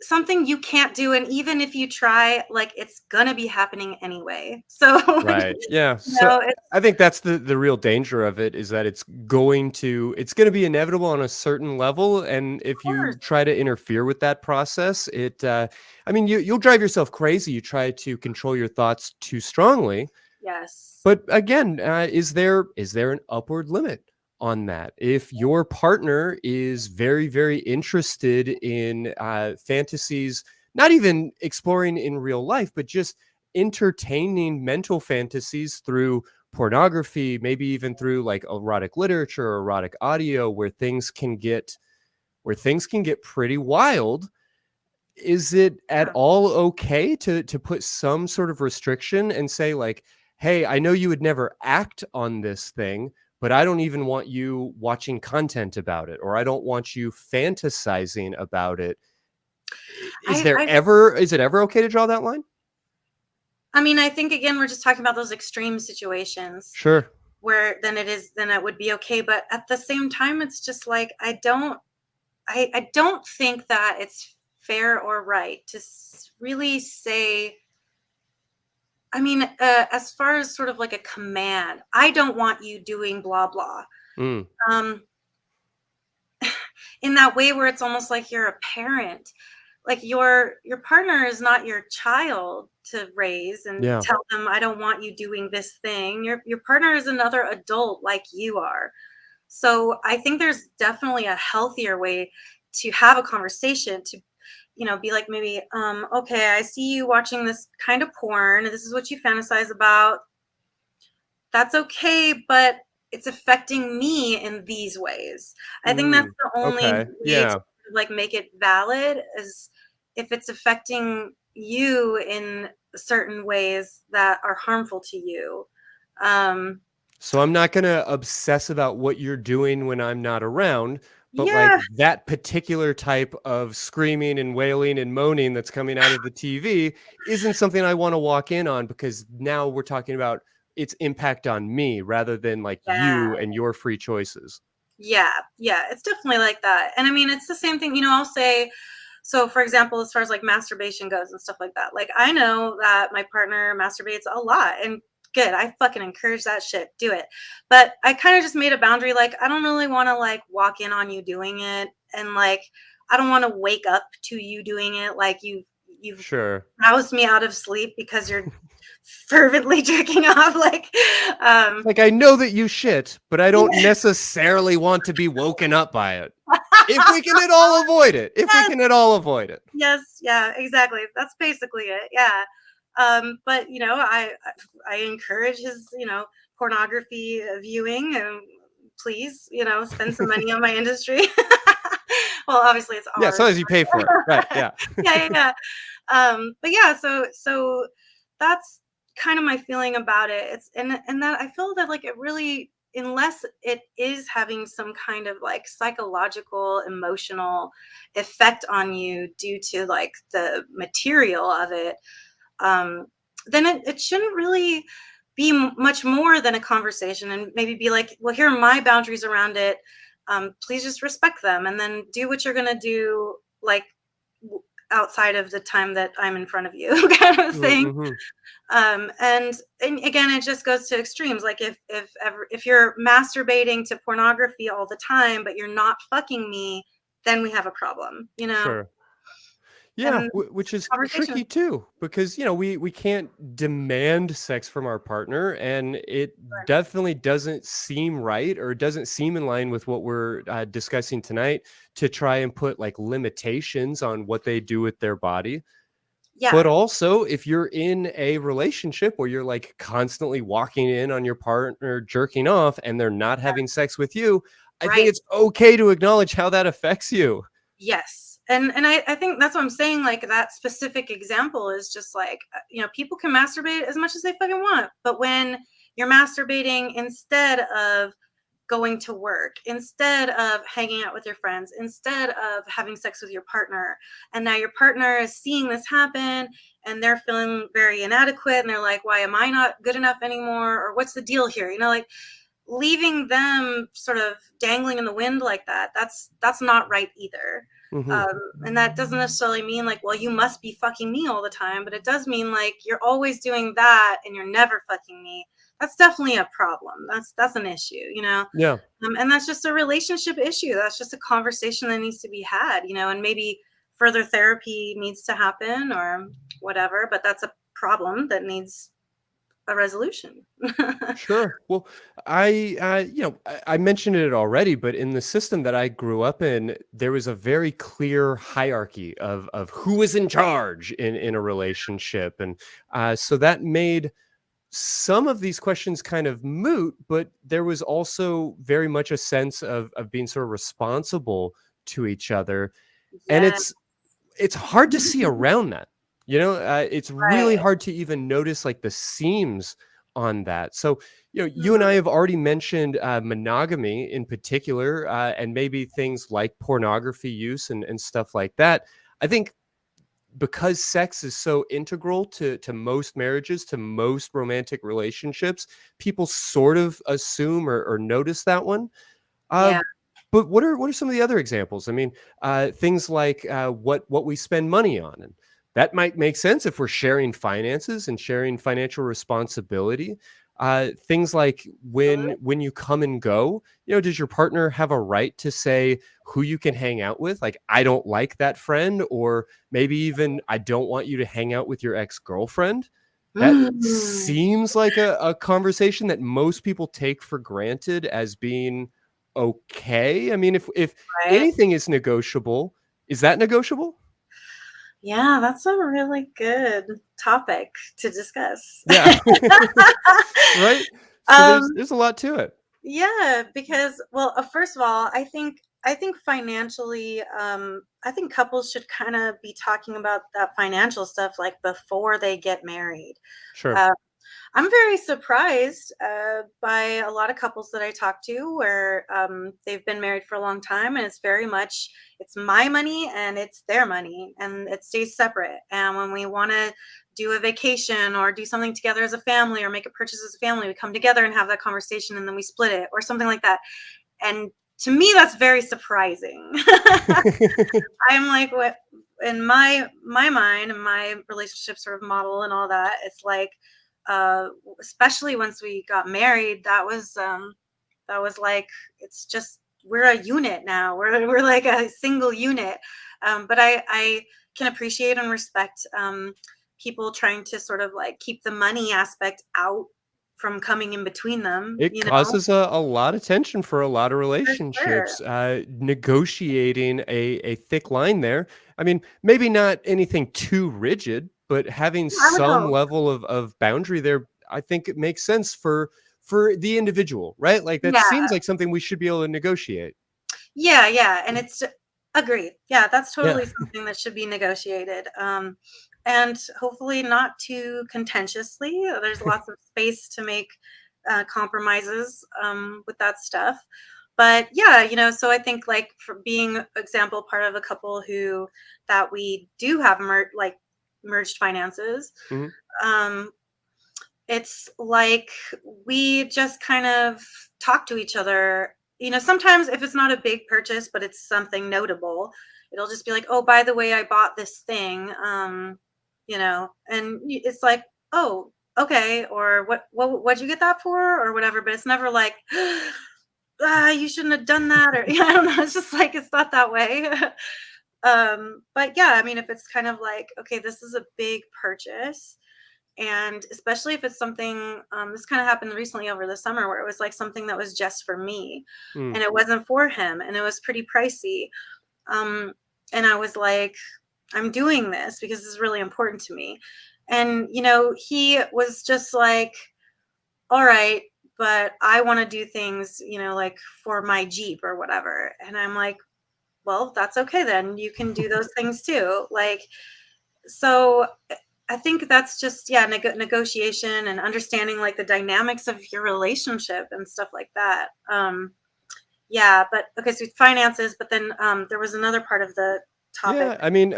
something you can't do, and even if you try, like, it's gonna be happening anyway. So, right. Yeah. So it's I think that's the real danger of it, is that it's going to be inevitable on a certain level, and of if you course. try to interfere with that process, I mean, you'll drive yourself crazy. You try to control your thoughts too strongly. Yes. But again, is there an upward limit on that? If your partner is very, very interested in fantasies, not even exploring in real life, but just entertaining mental fantasies through pornography, maybe even through like erotic literature or erotic audio, where things can get pretty wild, is it at Yeah. all okay to put some sort of restriction and say, like, hey, I know you would never act on this thing, but I don't even want you watching content about it, or I don't want you fantasizing about it. I I Is it ever okay to draw that line? I mean, I think again, we're just talking about those extreme situations Sure. where then it would be okay, but at the same time, it's just like I don't think that it's fair or right to really say. I mean, as far as sort of like a command, I don't want you doing blah blah. Mm, Um, in that way where it's almost like you're a parent, like your partner is not your child to raise and yeah. tell them I don't want you doing this thing. Your partner is another adult like you are. So I think there's definitely a healthier way to have a conversation, to be like, maybe, okay, I see you watching this kind of porn, this is what you fantasize about. That's okay, but it's affecting me in these ways. I think that's Mm, the only okay. way to Yeah. like make it valid, is if it's affecting you in certain ways that are harmful to you. Um, So I'm not going to obsess about what you're doing when I'm not around, but like yeah, that particular type of screaming and wailing and moaning that's coming out of the TV isn't something I want to walk in on, because now we're talking about its impact on me rather than like yeah, you and your free choices. yeah. It's definitely like that. And I mean, it's the same thing. I'll say, so for example, as far as like masturbation goes and stuff like that, like I know that my partner masturbates a lot, and good, I fucking encourage that shit, do it. But I kind of just made a boundary, like I don't really want to like walk in on you doing it, and like I don't want to wake up to you doing it, like you've Sure. roused me out of sleep because you're fervently jerking off, like um Like, I know that you shit, but I don't necessarily want to be woken up by it. If we can at all avoid it. If we yes, can at all avoid it. yes, yeah, exactly, that's basically it, yeah. But I encourage his pornography viewing, and please spend some money on my industry. Well, obviously it's Yeah, as ours. long as you pay for it. Right. Yeah. Yeah, yeah, yeah. But yeah, so that's kind of my feeling about it. It's and that I feel that like it really, unless it is having some kind of like psychological, emotional effect on you due to like the material of it, um, then it shouldn't really be much more than a conversation, and maybe be like, well, here are my boundaries around it. Please just respect them, and then do what you're going to do, like outside of the time that I'm in front of you, kind of thing. Mm-hmm. And again, it just goes to extremes. Like if you're masturbating to pornography all the time, but you're not fucking me, then we have a problem. Sure. Yeah, and which is conversation. tricky too, because we can't demand sex from our partner, and it definitely doesn't seem right, or doesn't seem in line with what we're discussing tonight, to try and put like limitations on what they do with their body. But Yeah, also, if you're in a relationship where you're like constantly walking in on your partner jerking off and they're not having sex with you, I think right. it's okay to acknowledge how that affects you. Yes. And I think that's what I'm saying. Like that specific example is just like, people can masturbate as much as they fucking want. But when you're masturbating instead of going to work, instead of hanging out with your friends, instead of having sex with your partner, and now your partner is seeing this happen and they're feeling very inadequate and they're like, why am I not good enough anymore? Or what's the deal here? Like leaving them sort of dangling in the wind like that, that's not right either. Hmm. And that doesn't necessarily mean like, well, you must be fucking me all the time, but it does mean like you're always doing that and you're never fucking me. That's definitely a problem. That's an issue. Yeah. And that's just a relationship issue. That's just a conversation that needs to be had, and maybe further therapy needs to happen or whatever, but that's a problem that needs a resolution. Sure. Well, I mentioned it already, but in the system that I grew up in, there was a very clear hierarchy of who was in charge in a relationship, and so that made some of these questions kind of moot. But there was also very much a sense of being sort of responsible to each other, and Yeah. it's hard to see around that. It's really Right. hard to even notice like the seams on that. So, you and Mhm. I have already mentioned monogamy in particular, and maybe things like pornography use and stuff like that. I think because sex is so integral to most marriages, to most romantic relationships, people sort of assume or notice that one. Uh, Yeah. but what are some of the other examples? I mean, things like what we spend money on, and that might make sense if we're sharing finances and sharing financial responsibility. Things like Absolutely. when you come and go, does your partner have a right to say who you can hang out with? Like, I don't like that friend, or maybe even I don't want you to hang out with your ex-girlfriend. That Mm. seems like a conversation that most people take for granted as being okay. I mean, if Right. anything is negotiable, is that negotiable? Yeah, that's a really good topic to discuss. Yeah. Right? So there's um, there's a lot to it. yeah, because well, first of all, I think financially, I think couples should kind of be talking about that financial stuff like before they get married. Sure. Uh, I'm very surprised by a lot of couples that I talk to where they've been married for a long time and it's very much it's my money and it's their money and it stays separate. And when we want to do a vacation or do something together as a family or make a purchase as a family, we come together and have that conversation and then we split it or something like that. And to me, that's very surprising. I'm like, what in my mind and my relationship sort of model and all that, it's like uh especially once we got married, that was like it's just we're a unit now. We're like a single unit. But I can appreciate and respect people trying to sort of like keep the money aspect out from coming in between them, It causes a lot of tension for a lot of for sure. relationships, negotiating a thick line there. I mean, maybe not anything too rigid, but having I would some hope. level of boundary there, I think it makes sense for the individual, right? Like that Yeah. seems like something we should be able to negotiate. Yeah, yeah, and it's agreed. Yeah, that's Yeah. totally something that should be negotiated, and hopefully not too contentiously. There's lots of space to make compromises with that stuff. But yeah, so I think like for being example part of a couple who that we do have merged finances, Mhm. um, it's like we just kind of talk to each other. Sometimes if it's not a big purchase, but it's something notable, it'll just be like, oh, by the way, I bought this thing. And it's like, oh, okay, or what'd you get that for, or whatever. But it's never like, you shouldn't have done that, or I don't know. It's just like it's not that way. But yeah, I mean, if it's kind of like, okay, this is a big purchase, and especially if it's something, this kind of happened recently over the summer where it was like something that was just for me Mm. and it wasn't for him and it was pretty pricey. Um, and I was like, I'm doing this because this is really important to me. And, he was just like, all right, but I want to do things, like for my Jeep or whatever. And I'm like, well, that's okay then. You can do those things too. Like, so I think that's just, yeah, negotiation and understanding like the dynamics of your relationship and stuff like that. Yeah, but okay, so finances, but then there was another part of the topic. Yeah, I mean,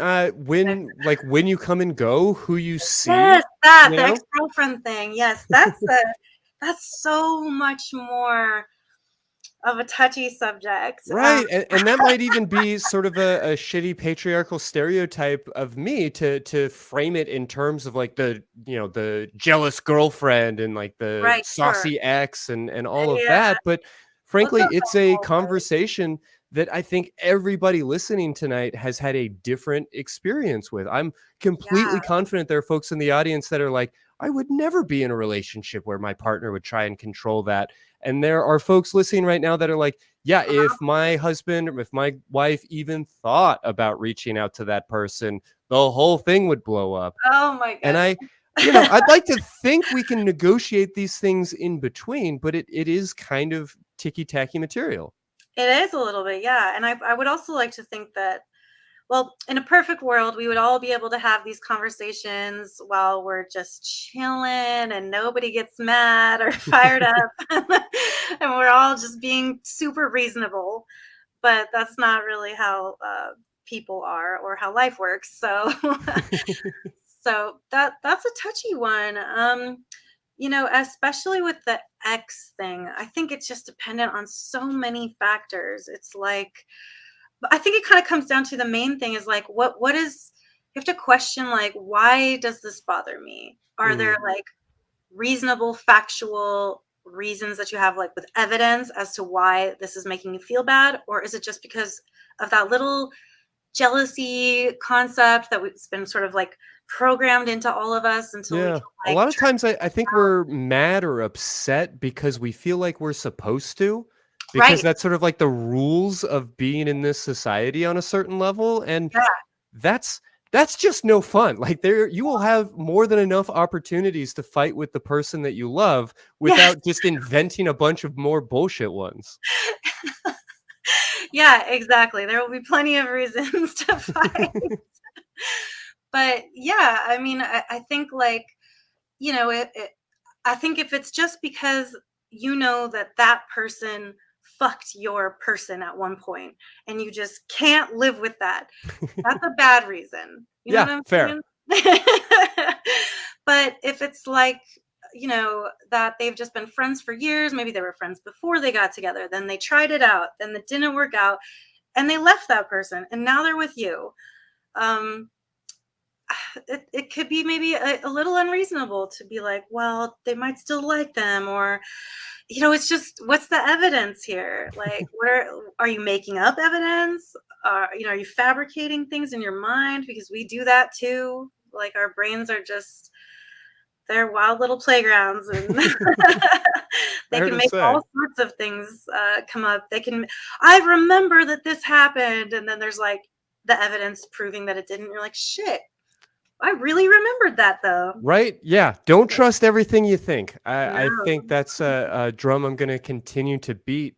when you come and go, who you see, Yes, that you the know? ex-girlfriend thing. Yes, that's so much more of a touchy subject. Right, and that might even be sort of a shitty patriarchal stereotype of me to frame it in terms of like the jealous girlfriend and like the Right, sure. saucy ex and all of Yeah. that. But Well, frankly, it's it's also a awkward. conversation that I think everybody listening tonight has had a different experience with. I'm completely Yeah. confident there are folks in the audience that are like, I would never be in a relationship where my partner would try and control that. And there are folks listening right now that are like, yeah, if my husband or if my wife even thought about reaching out to that person, the whole thing would blow up. Oh my And goodness. I'd like to think we can negotiate these things in between, but it is kind of ticky-tacky material. It is a little bit, yeah. And I would also like to think that, well, in a perfect world, we would all be able to have these conversations while we're just chilling and nobody gets mad or fired up. And we're all just being super reasonable. But that's not really how people are or how life works. So, so that's a touchy one. Especially with the X thing, I think it's just dependent on so many factors. It's like, but I think it kind of comes down to the main thing is like, what is, you have to question, like, why does this bother me? Are there Mm, like reasonable, factual reasons that you have, like with evidence as to why this is making you feel bad? Or is it just because of that little jealousy concept that it's been sort of like programmed into all of us until we yeah. can A like lot of times I think we're mad or upset because we feel like we're supposed to, because right. that's sort of like the rules of being in this society on a certain level. And Yeah. that's that's just no fun. Like there you will have more than enough opportunities to fight with the person that you love Yes. without just inventing a bunch of more bullshit ones. Yeah, exactly. There will be plenty of reasons to fight. But yeah, I mean, I think like, I think if it's just because that person fucked your person at one point and you just can't live with that, that's a bad reason. You know what Yeah, I'm fair. saying? But if it's like, that they've just been friends for years, maybe they were friends before they got together, then they tried it out, then it didn't work out, and they left that person, and now they're with you. Um, it could be maybe a little unreasonable to be like, well, they might still like them, or it's just, what's the evidence here? Like, are you making up evidence? Are you fabricating things in your mind? Because we do that too. Like, our brains are just, they're wild little playgrounds, and they Fair can to make say. all sorts of things come up. I remember that this happened, and then there's like the evidence proving that it didn't. You're like, shit, I really remembered that though. Right? Yeah. Don't trust everything you think. I think No. that's a drum I'm going to continue to beat.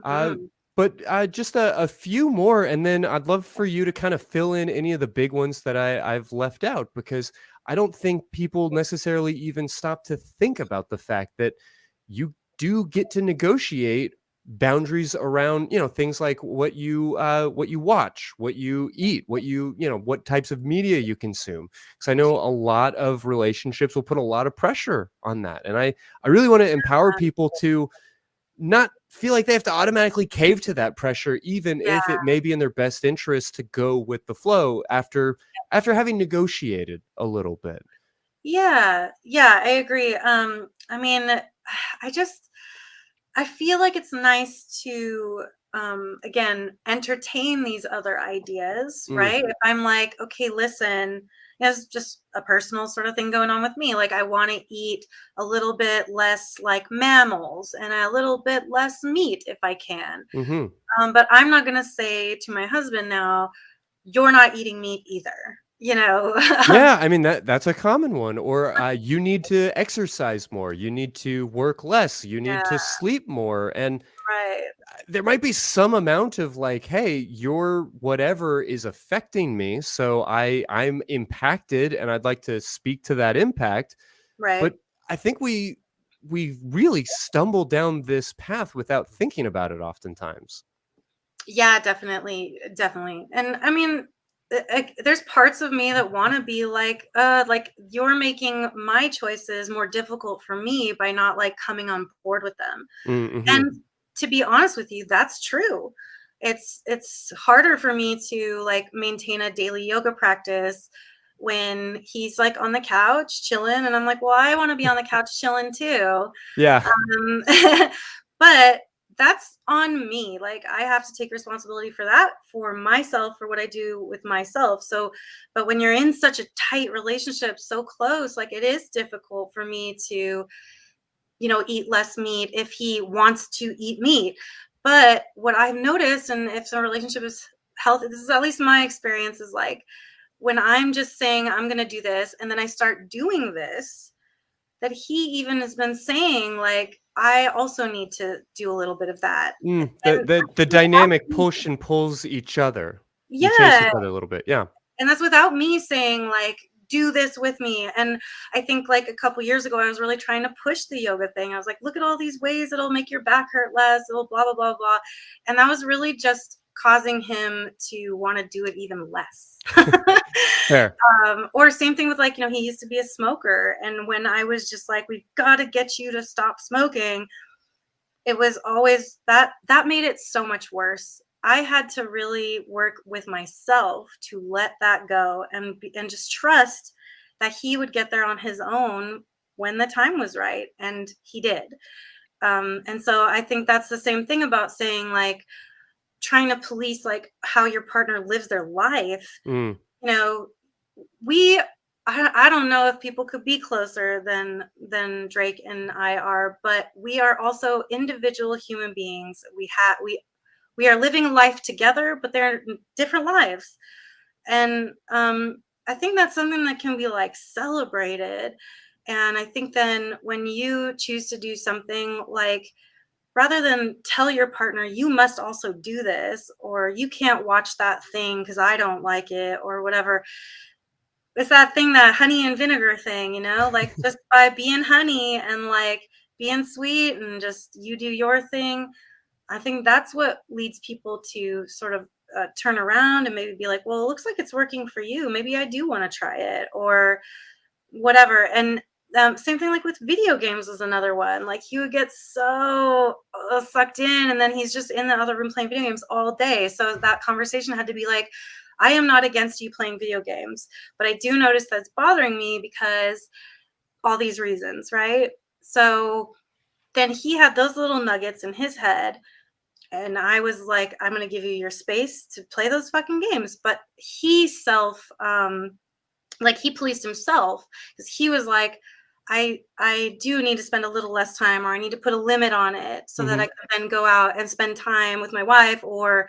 Uh, Mhm. but just a few more, and then I'd love for you to kind of fill in any of the big ones that I've left out, because I don't think people necessarily even stop to think about the fact that you do get to negotiate boundaries around things like what you watch, what you eat, what types of media you consume, because I know a lot of relationships will put a lot of pressure on that, and I really want to empower people to not feel like they have to automatically cave to that pressure, even Yeah. if it may be in their best interest to go with the flow after having negotiated a little bit. Yeah. Yeah, I agree. I mean, I just I feel like it's nice to again, entertain these other ideas, Mm. right? If I'm like, okay, listen, it's just a personal sort of thing going on with me. Like, I want to eat a little bit less like mammals and a little bit less meat if I can. Hmm. But I'm not going to say to my husband now, you're not eating meat either, you know? Yeah, I mean that's a common one. Or you need to exercise more. You need to work less. You need to Yeah, sleep more. And right, there might be some amount of like, hey, your whatever is affecting me, so I'm impacted, and I'd like to speak to that impact. right. But I think we really stumble down this path without thinking about it oftentimes. Yeah, definitely, definitely. And I mean, there's parts of me that want to be like you're making my choices more difficult for me by not like coming on board with them. Mm-hmm. And to be honest with you, that's true. It's harder for me to like maintain a daily yoga practice when he's like on the couch chilling and I'm like, "Well, I want to be on the couch chilling too." Yeah. Um, but that's on me. Like, I have to take responsibility for that, for myself, for what I do with myself. So, but when you're in such a tight relationship, so close, like it is difficult for me to, eat less meat if he wants to eat meat. But what I've noticed, and if the relationship is healthy, this is at least my experience, is like when I'm just saying I'm going to do this and then I start doing this, that he even has been saying, like, I also need to do a little bit of that. And The without dynamic me, push and pulls each other. You chase yeah. each other a little bit. Yeah. And that's without me saying, like, do this with me. And I think like a couple years ago, I was really trying to push the yoga thing. I was like, look at all these ways it'll make your back hurt less, it'll blah, blah, blah, blah. And that was really just causing him to want to do it even less. Fair. Or same thing with like, he used to be a smoker. And when I was just like, we've got to get you to stop smoking, it was always that made it so much worse. I had to really work with myself to let that go and just trust that he would get there on his own when the time was right, and he did. And so I think that's the same thing about saying like trying to police like how your partner lives their life. Mm. You know, we I don't know if people could be closer than Drake and I are, but we are also individual human beings. We are living life together, but they're different lives. And I think that's something that can be like celebrated. And I think then when you choose to do something like, rather than tell your partner you must also do this, or you can't watch that thing because I don't like it, or whatever, it's that thing, that honey and vinegar thing, like just by being honey and like being sweet and just you do your thing. I think that's what leads people to sort of turn around and maybe be like, well, it looks like it's working for you. Maybe I do want to try it, or whatever. And same thing like with video games was another one. Like he would get so sucked in, and then he's just in the other room playing video games all day. So that conversation had to be like, I am not against you playing video games, but I do notice that's bothering me because all these reasons, right? So then he had those little nuggets in his head, and I was like, I'm going to give you your space to play those fucking games. But he like he policed himself because he was like, I do need to spend a little less time, or I need to put a limit on it so that Hmm. I can then go out and spend time with my wife, or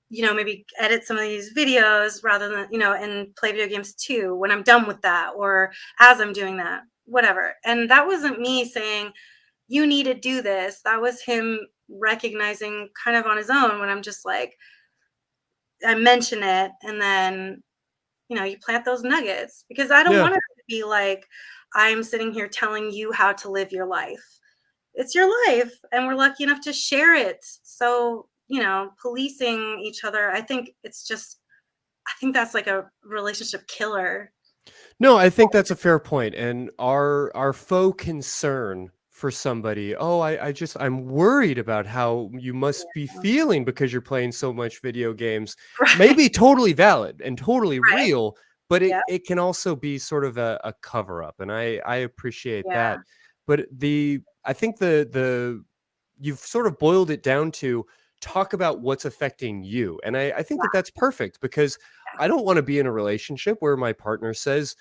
maybe edit some of these videos rather than, and play video games too when I'm done with that, or as I'm doing that, whatever. And that wasn't me saying, you need to do this. That was him recognizing kind of on his own, when I'm just like, I mention it, and then, you plant those nuggets, because I don't Yeah. want it to be like, I'm sitting here telling you how to live your life. It's your life, and we're lucky enough to share it. So, policing each other, I think I think that's like a relationship killer. No, I think that's a fair point. And our faux concern for somebody, oh, I'm worried about how you must be Yeah. feeling because you're playing so much video games, may Right. be totally valid and totally Right. real, but Yeah. it can also be sort of a cover up. And I appreciate Yeah. that. But I think the you've sort of boiled it down to talk about what's affecting you. And I think that that's perfect, because I don't want to be in a relationship where my partner says,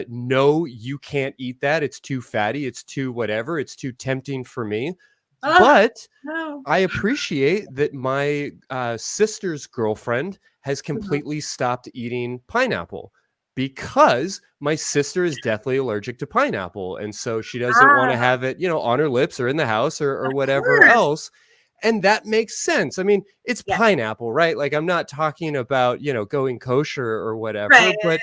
no, you can't eat that. It's too fatty. It's too whatever. It's too tempting for me. Oh, But no. I appreciate that my sister's girlfriend has completely stopped eating pineapple, because my sister is deathly allergic to pineapple. And so she doesn't want to have it, on her lips or in the house or Of whatever course. else. And that makes sense. I mean, it's Yeah. pineapple, right? Like, I'm not talking about, going kosher or whatever, Right. but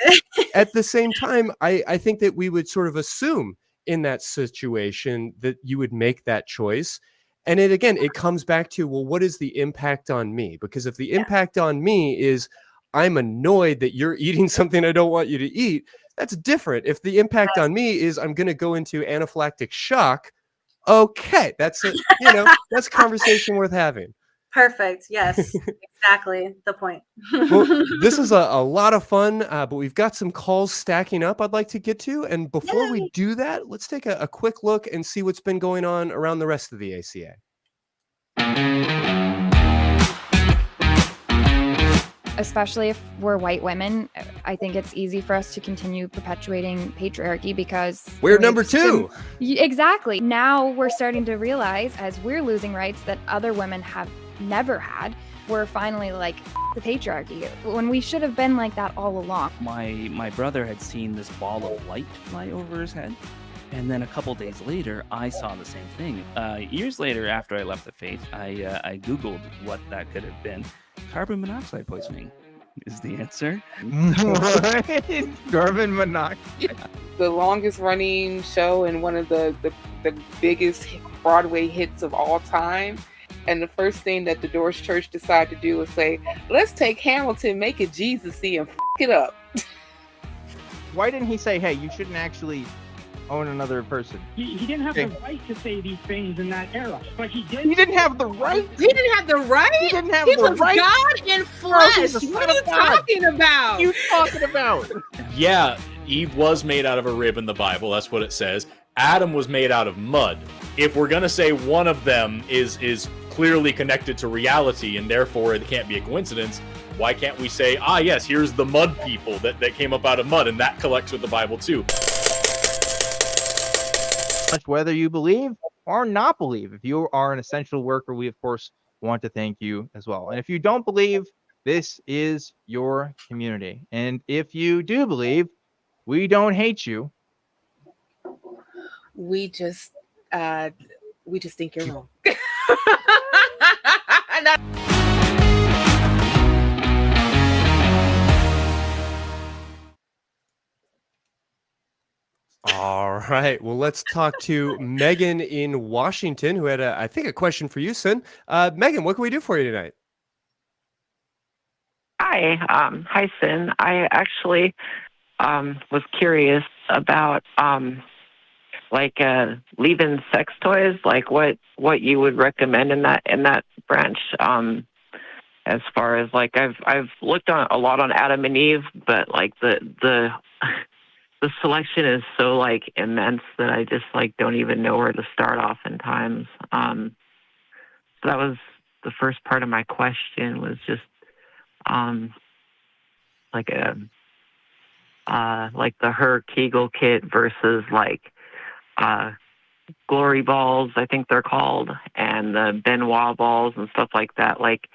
at the same time, I think that we would sort of assume in that situation that you would make that choice. And it comes back to, well, what is the impact on me? Because if the impact on me is I'm annoyed that you're eating something I don't want you to eat, that's different. If the impact on me is I'm going to go into anaphylactic shock, okay, that's that's a conversation worth having. Perfect. Yes, exactly the point. Well, this is a lot of fun, but we've got some calls stacking up I'd like to get to. And before we do that, let's take a quick look and see what's been going on around the rest of the ACA. Especially if we're white women, I think it's easy for us to continue perpetuating patriarchy because we're number two. Exactly. Now we're starting to realize, as we're losing rights that other women have never had, we're finally like, the patriarchy, when we should have been like that all along. My brother had seen this ball of light fly over his head, and then a couple days later, I saw the same thing. Years later, after I left the faith, I Googled what that could have been. Carbon monoxide poisoning is the answer. What? Carbon monoxide? The longest running show and one of the biggest Broadway hits of all time. And the first thing that the Doors Church decided to do was say, let's take Hamilton, make it Jesus-y, and f*** it up. Why didn't he say, hey, you shouldn't actually own another person? He didn't have the right to say these things in that era, but he did. He didn't have the right. He didn't have the right? He didn't have He the was right. God in flesh. What are you talking about? What are you talking about? Yeah, Eve was made out of a rib in the Bible. That's what it says. Adam was made out of mud. If we're going to say one of them is clearly connected to reality and therefore it can't be a coincidence, why can't we say, yes, here's the mud people that came up out of mud, and that collects with the Bible too. Whether you believe or not believe. If you are an essential worker, we, of course, want to thank you as well. And if you don't believe, this is your community. And if you do believe, we don't hate you. We just think you're wrong. All right. Well, let's talk to Megan in Washington, who had, I think, a question for you, Sinn. Megan, what can we do for you tonight? Hi. Hi, Sinn. I actually was curious about leaving sex toys, like what you would recommend in that branch. As far as like I've looked on a lot on Adam and Eve, but like the selection is so like immense that I just like don't even know where to start oftentimes. So that was the first part of my question, was just like the Her Kegel kit versus like glory balls, I think they're called, and the Benoit balls and stuff like that. Like,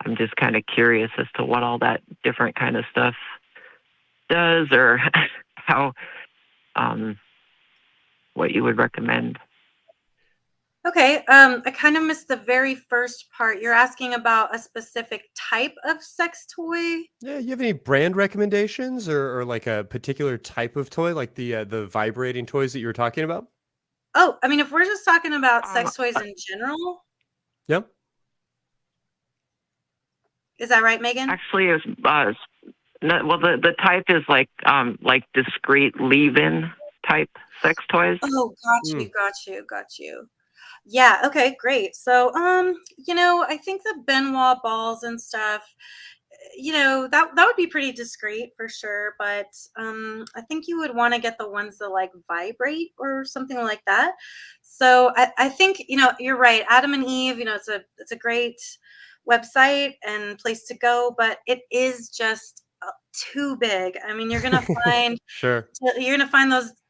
I'm just kind of curious as to what all that different kind of stuff does, or how, what you would recommend. Okay, I kind of missed the very first part. You're asking about a specific type of sex toy? Yeah, you have any brand recommendations or like a particular type of toy, like the vibrating toys that you were talking about? Oh, I mean, if we're just talking about sex toys in general. Yep. Is that right, Megan? Actually, it's the type is like discreet leave-in type sex toys. Oh, got you. Yeah, okay, great. So, I think the Benoit balls and stuff, that would be pretty discreet for sure. But I think you would want to get the ones that like vibrate or something like that. So I think, you're right. Adam and Eve, it's a great website and place to go, but it is just too big. I mean, you're gonna find Sure.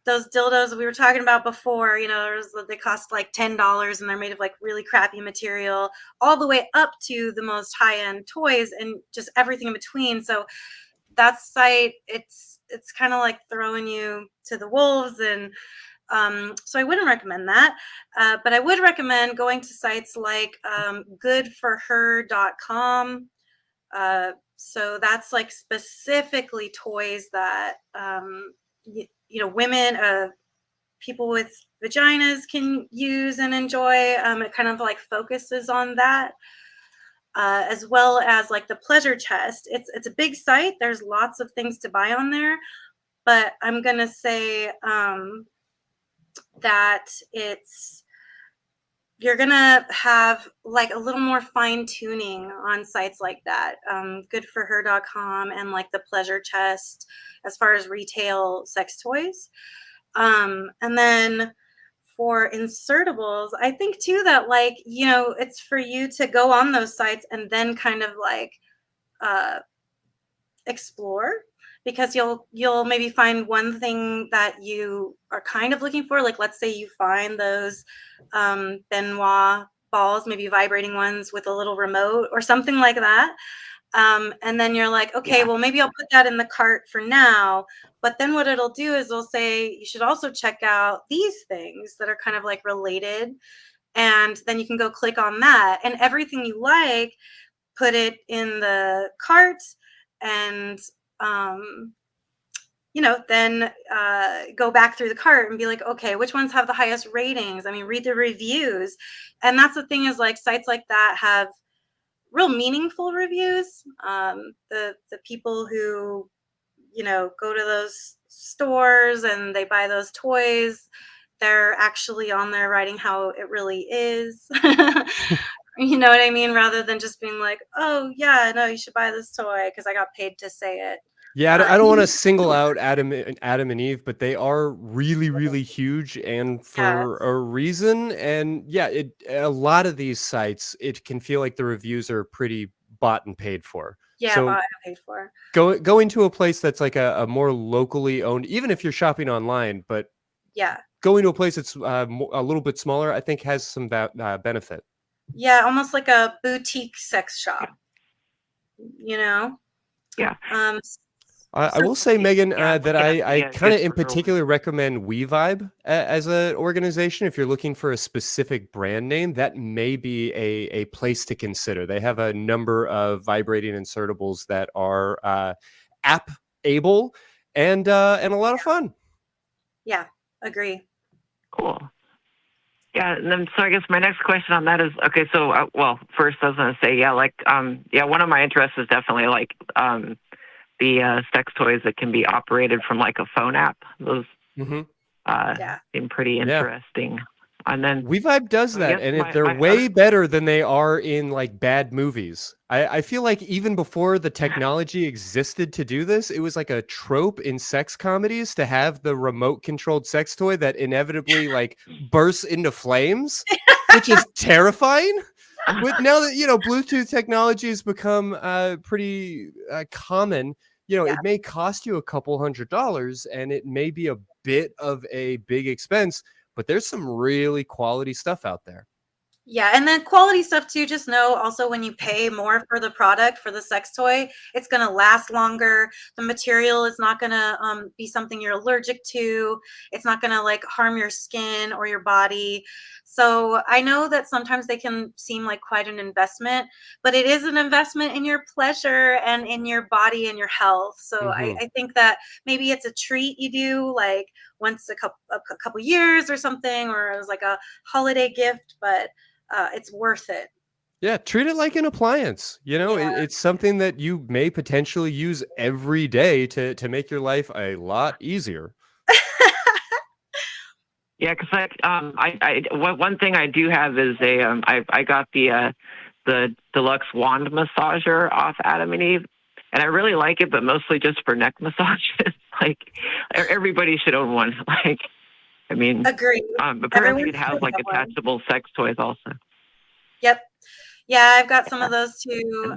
those dildos we were talking about before. They cost like $10 and they're made of like really crappy material, all the way up to the most high-end toys and just everything in between. So that site, it's kind of like throwing you to the wolves, and so I wouldn't recommend that. But I would recommend going to sites like goodforher.com. So that's like specifically toys that women, people with vaginas can use and enjoy. It kind of like focuses on that, as well as like the pleasure chest. It's a big site. There's lots of things to buy on there, but I'm gonna say that you're gonna have like a little more fine tuning on sites like that, goodforher.com and like the pleasure chest as far as retail sex toys. And then for insertables, I think too that like, it's for you to go on those sites and then kind of like explore, because you'll maybe find one thing that you are kind of looking for. Like, let's say you find those Benoit balls, maybe vibrating ones with a little remote or something like that. And then you're like, okay, well, maybe I'll put that in the cart for now. But then what it'll do is it'll say, you should also check out these things that are kind of like related. And then you can go click on that, and everything you like, put it in the cart, and then go back through the cart and be like, okay, which ones have the highest ratings? I mean, read the reviews. And that's the thing, is like sites like that have real meaningful reviews. The people who, go to those stores and they buy those toys, they're actually on there writing how it really is. You know what I mean? Rather than just being like, oh yeah, no, you should buy this toy because I got paid to say it. Yeah, I don't want to single out Adam and Eve, but they are really, really huge, and for a reason. And yeah, a lot of these sites, it can feel like the reviews are pretty bought and paid for. Yeah, so bought and paid for. Going to a place that's like a more locally owned, even if you're shopping online, but yeah, going to a place that's a little bit smaller, I think has some benefit. Yeah, almost like a boutique sex shop. Yeah. I will say, Megan, that I kind of in particular recommend WeVibe as an organization. If you're looking for a specific brand name, that may be a place to consider. They have a number of vibrating insertables that are app-able and a lot of fun. Yeah, agree. Cool. Yeah, and then so I guess my next question on that is, okay, so, first I was going to say, one of my interests is definitely like the sex toys that can be operated from like a phone app. Those seem pretty interesting. And then WeVibe does that, and they're way better than they are in like bad movies. I feel like even before the technology existed to do this, it was like a trope in sex comedies to have the remote controlled sex toy that inevitably like bursts into flames, which is terrifying. But now that Bluetooth technology has become pretty common, it may cost you a couple $100, and it may be a bit of a big expense, but there's some really quality stuff out there. Yeah, and then quality stuff too. Just know also, when you pay more for the product, for the sex toy, it's going to last longer. The material is not going to be something you're allergic to. It's not going to like harm your skin or your body. So I know that sometimes they can seem like quite an investment, but it is an investment in your pleasure and in your body and your health. So I think that maybe it's a treat you do like once a couple years or something, or it was like a holiday gift, but it's worth it. Yeah, treat it like an appliance. It's something that you may potentially use every day to make your life a lot easier. Yeah, because one thing I do have is I got the deluxe wand massager off Adam and Eve, and I really like it, but mostly just for neck massages. Like everybody should own one. Like, I mean, agree. Apparently it has like attachable sex toys also. Yep. Yeah, I've got some of those too.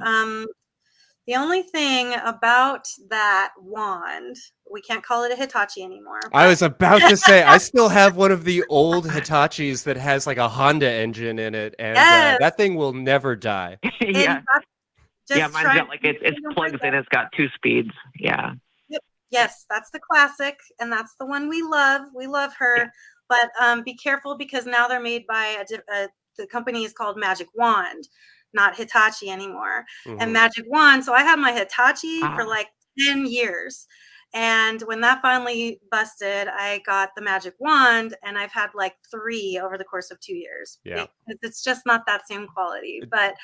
The only thing about that wand, we can't call it a Hitachi anymore. I was about to say, I still have one of the old Hitachis that has like a Honda engine in it, and Yes. that thing will never die. Yeah. Yeah, Just mine's try. got like it plugs in. It's got 2 speeds. Yeah. Yep. Yes, that's the classic, and that's the one we love. We love her, but be careful because now they're made by the company is called Magic Wand, not Hitachi anymore. And Magic Wand. So I had my Hitachi for like 10 years. And when that finally busted, I got the Magic Wand, and I've had like 3 over the course of 2 years. Yeah. It's just not that same quality, but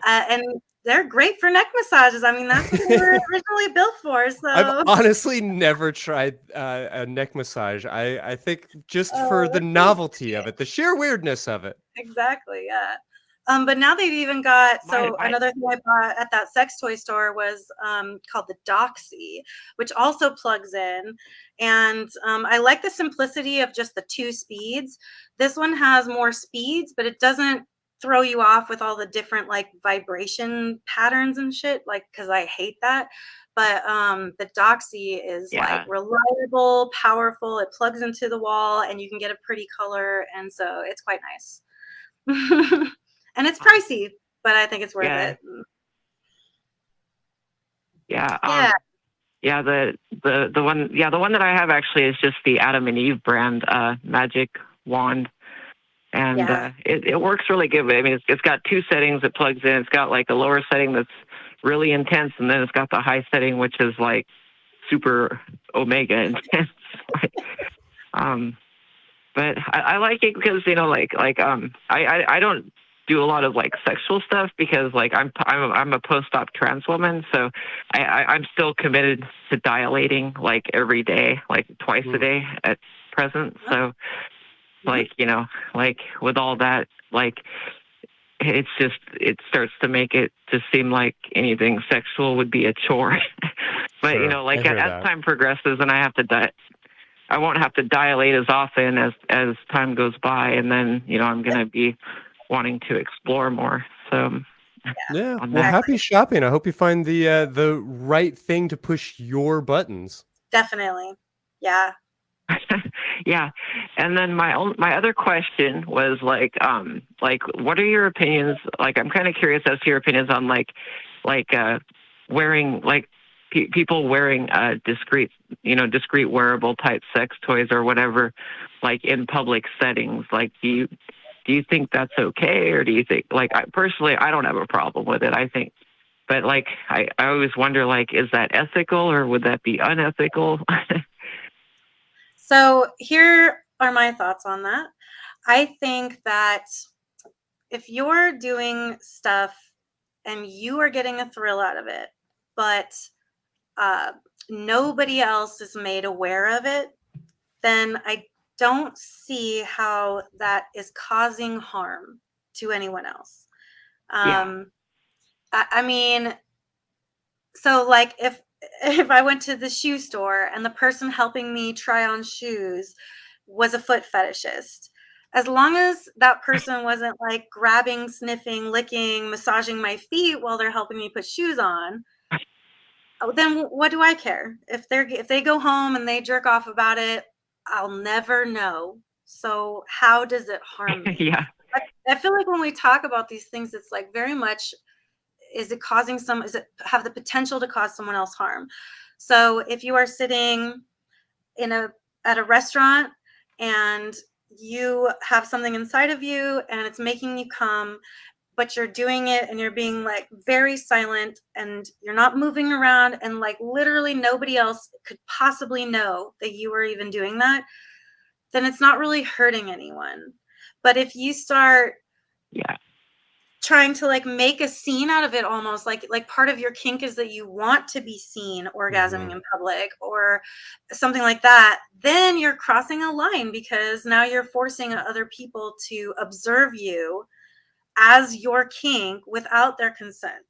and they're great for neck massages. I mean, that's what they were originally built for. So I've honestly never tried a neck massage. I think just for the novelty of it, the sheer weirdness of it. Exactly, yeah. But now they've even got another thing I bought at that sex toy store was called the Doxy, which also plugs in. And I like the simplicity of just the 2 speeds. This one has more speeds, but it doesn't throw you off with all the different like vibration patterns and shit, like because I hate that. But the Doxy is like reliable, powerful. It plugs into the wall, and you can get a pretty color, and so it's quite nice. And it's pricey, but I think it's worth it. Yeah. Yeah. The one. Yeah, the one that I have actually is just the Adam and Eve brand Magic Wand, and it works really good. I mean, it's got 2 settings. It plugs in. It's got like a lower setting that's really intense, and then it's got the high setting, which is like super omega intense. But I like it because I don't do a lot of like sexual stuff because like I'm a post-op trans woman, so I'm still committed to dilating like every day, like twice a day at present. So like like with all that, like it starts to make it just seem like anything sexual would be a chore. But like as time progresses and I won't have to dilate as often as time goes by, and then I'm gonna be wanting to explore more. So yeah, well, happy shopping. I hope you find the right thing to push your buttons. Definitely, yeah. Yeah, and then my other question was like what are your opinions? Like, I'm kind of curious as to your opinions on wearing like people wearing discreet wearable type sex toys or whatever, like in public settings. Like, do you think that's okay, or do you think, like, personally, I don't have a problem with it. I think, but like, I always wonder, like, is that ethical or would that be unethical? So here are my thoughts on that. I think that if you're doing stuff and you are getting a thrill out of it, but nobody else is made aware of it, then I don't see how that is causing harm to anyone else. I mean, so like if I went to the shoe store and the person helping me try on shoes was a foot fetishist, as long as that person wasn't like grabbing, sniffing, licking, massaging my feet while they're helping me put shoes on, then what do I care? If they go home and they jerk off about it, I'll never know. So how does it harm me? Yeah. I feel like when we talk about these things, it's like very much, does it have the potential to cause someone else harm? So if you are sitting at a restaurant and you have something inside of you and it's making you come, but you're doing it and you're being like very silent and you're not moving around, and like literally nobody else could possibly know that you were even doing that, then it's not really hurting anyone. But if you start trying to like make a scene out of it, almost like part of your kink is that you want to be seen orgasming in public or something like that, then you're crossing a line because now you're forcing other people to observe you as your kink without their consent.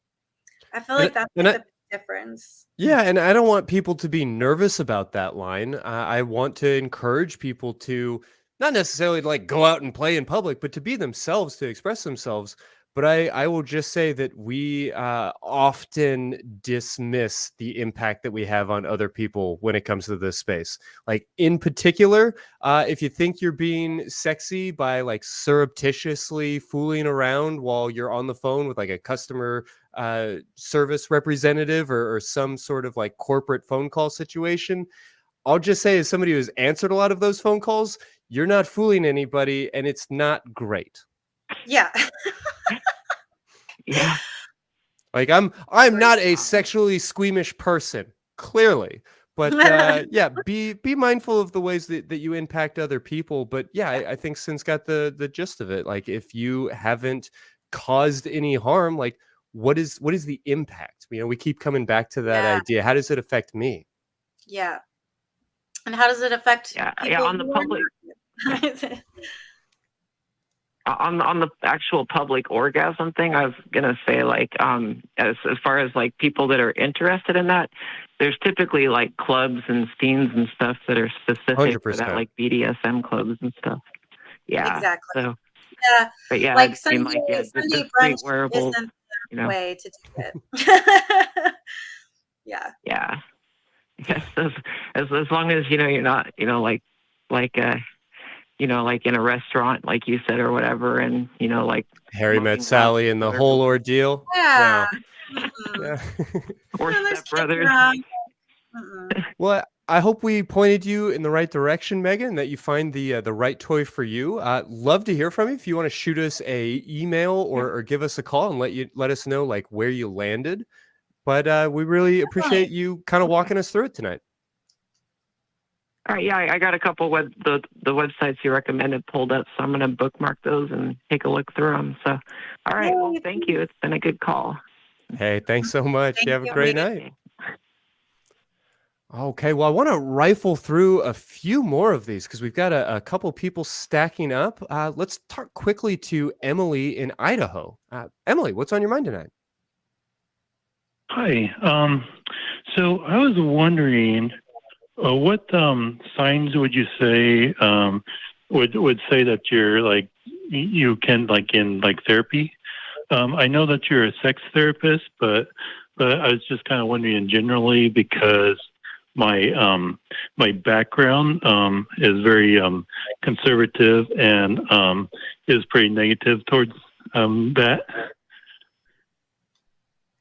I feel like that's the difference. Yeah, and I don't want people to be nervous about that line. I want to encourage people to not necessarily like go out and play in public, but to be themselves, to express themselves. But I will just say that we often dismiss the impact that we have on other people when it comes to this space. Like in particular, if you think you're being sexy by like surreptitiously fooling around while you're on the phone with like a customer service representative or some sort of like corporate phone call situation, I'll just say as somebody who's answered a lot of those phone calls, you're not fooling anybody and it's not great. Yeah. Yeah. Like I'm not a sexually squeamish person, clearly. But yeah, be mindful of the ways that you impact other people. But yeah, I think Sinn's got the gist of it. Like if you haven't caused any harm, like what is the impact? You know, we keep coming back to that Yeah. idea. How does it affect me? Yeah. And how does it affect people on the who are public not- on the actual public orgasm thing, I was gonna say, like, as far as like people that are interested in that, there's typically like clubs and scenes and stuff that are specific for that, 100%. like BDSM clubs and stuff. Yeah. Exactly. So, Yeah. but yeah, Like I mean, Sunday, like, yeah, Sunday just brunch wearables, isn't you the know. way to do it. Yeah. Yeah. Yes. As long as you're not, like like in a restaurant, like you said, or whatever, and like Harry Met smoking Sally and the glasses, whole whatever. ordeal. Yeah. No. Yeah. Or No, there's Step Brothers. kids around. Mm-mm. Well, I hope we pointed you in the right direction, Megan, that you find the right toy for you. Love to hear from you. If you want to shoot us a email or give us a call and let us know like where you landed. But we really appreciate you kind of walking us through it tonight. All right, yeah, I got a couple the websites you recommended pulled up, so I'm going to bookmark those and take a look through them. So, all right, well, thank you. It's been a good call. Hey, thanks so much. Thank You have a you, great Megan. night. Okay, well, I want to rifle through a few more of these because we've got a couple people stacking up. Let's talk quickly to Emily in Idaho. Emily, what's on your mind tonight? Hi. So I was wondering, what signs would you say would say that you're like you can like in like therapy? I know that you're a sex therapist, but I was just kind of wondering generally because my my background is very conservative and is pretty negative towards that.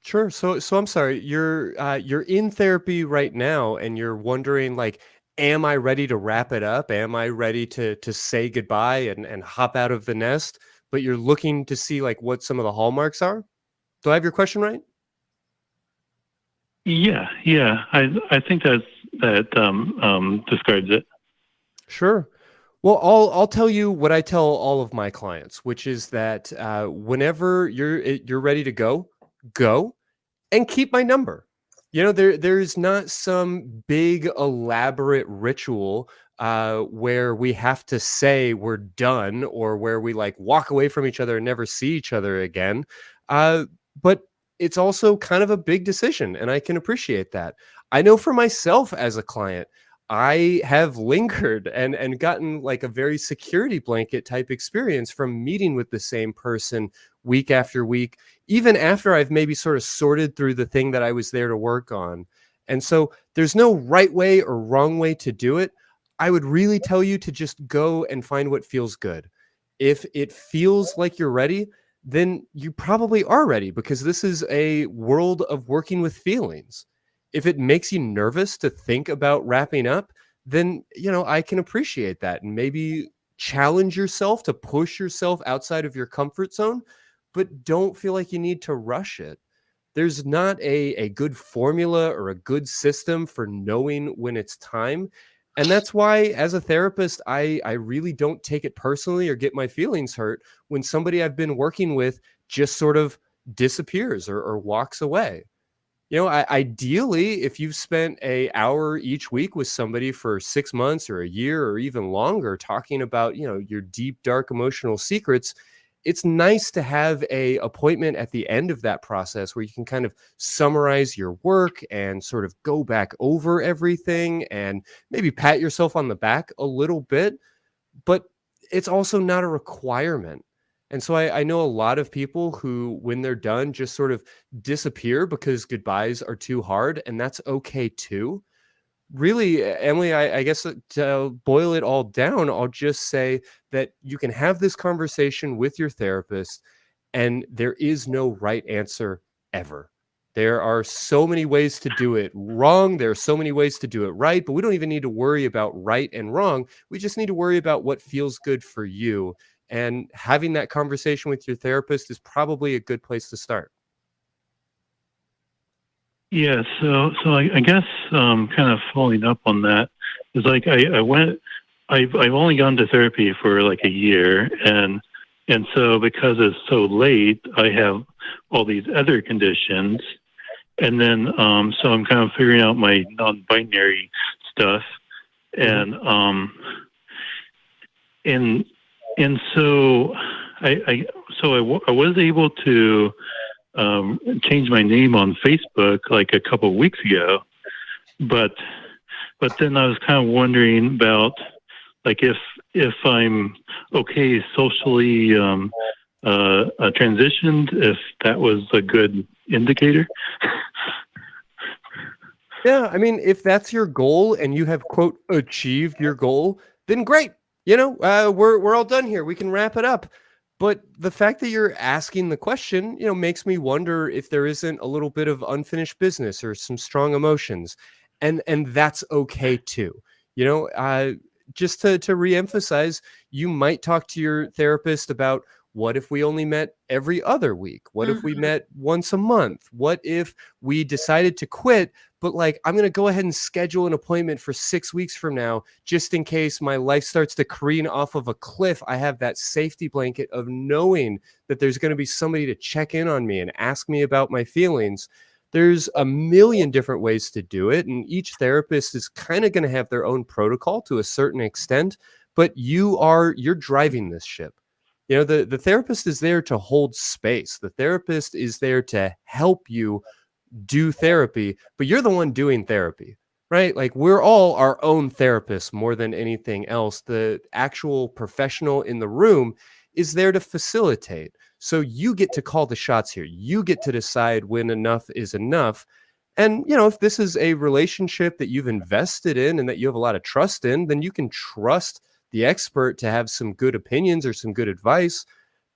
Sure. So I'm sorry. You're in therapy right now, and you're wondering like, am I ready to wrap it up? Am I ready to say goodbye and hop out of the nest? But you're looking to see like what some of the hallmarks are. Do I have your question right? Yeah. I think that describes it. Sure. Well, I'll tell you what I tell all of my clients, which is that whenever you're ready to go and keep my number. You know, there's not some big elaborate ritual where we have to say we're done or where we like walk away from each other and never see each other again. But it's also kind of a big decision, and I can appreciate that. I know for myself as a client, I have lingered and gotten like a very security blanket type experience from meeting with the same person week after week, even after I've maybe sort of sorted through the thing that I was there to work on. And so there's no right way or wrong way to do it. I would really tell you to just go and find what feels good. If it feels like you're ready, then you probably are ready because this is a world of working with feelings. If it makes you nervous to think about wrapping up, then, I can appreciate that and maybe challenge yourself to push yourself outside of your comfort zone, but don't feel like you need to rush it. There's not a good formula or a good system for knowing when it's time. And that's why, as a therapist, I really don't take it personally or get my feelings hurt when somebody I've been working with just sort of disappears or walks away. Ideally, if you've spent an hour each week with somebody for 6 months or a year or even longer talking about, your deep, dark emotional secrets, it's nice to have a appointment at the end of that process where you can kind of summarize your work and sort of go back over everything and maybe pat yourself on the back a little bit. But it's also not a requirement. And so I know a lot of people who, when they're done, just sort of disappear because goodbyes are too hard, and that's okay too. Really, Emily, I guess to boil it all down, I'll just say that you can have this conversation with your therapist, and there is no right answer ever. There are so many ways to do it wrong. There are so many ways to do it right, but we don't even need to worry about right and wrong. We just need to worry about what feels good for you. And having that conversation with your therapist is probably a good place to start. Yeah, so I guess kind of following up on that is like I've only gone to therapy for like a year, and so because it's so late, I have all these other conditions, and then so I'm kind of figuring out my non-binary stuff, and so I was able to change my name on Facebook like a couple of weeks ago, but then I was kind of wondering about like if I'm okay socially transitioned, if that was a good indicator. Yeah, I mean, if that's your goal and you have, quote, achieved your goal, then great. We're all done here. We can wrap it up. But the fact that you're asking the question, makes me wonder if there isn't a little bit of unfinished business or some strong emotions, and that's okay too. Just to reemphasize, you might talk to your therapist about, what if we only met every other week? What if we met once a month? What if we decided to quit, but like, I'm going to go ahead and schedule an appointment for 6 weeks from now, just in case my life starts to careen off of a cliff. I have that safety blanket of knowing that there's going to be somebody to check in on me and ask me about my feelings. There's a million different ways to do it, and each therapist is kind of going to have their own protocol to a certain extent, but you're driving this ship. The therapist is there to hold space. The therapist is there to help you do therapy, but you're the one doing therapy, right? Like, we're all our own therapists more than anything else. The actual professional in the room is there to facilitate. So you get to call the shots here. You get to decide when enough is enough. And, if this is a relationship that you've invested in and that you have a lot of trust in, then you can trust the expert to have some good opinions or some good advice,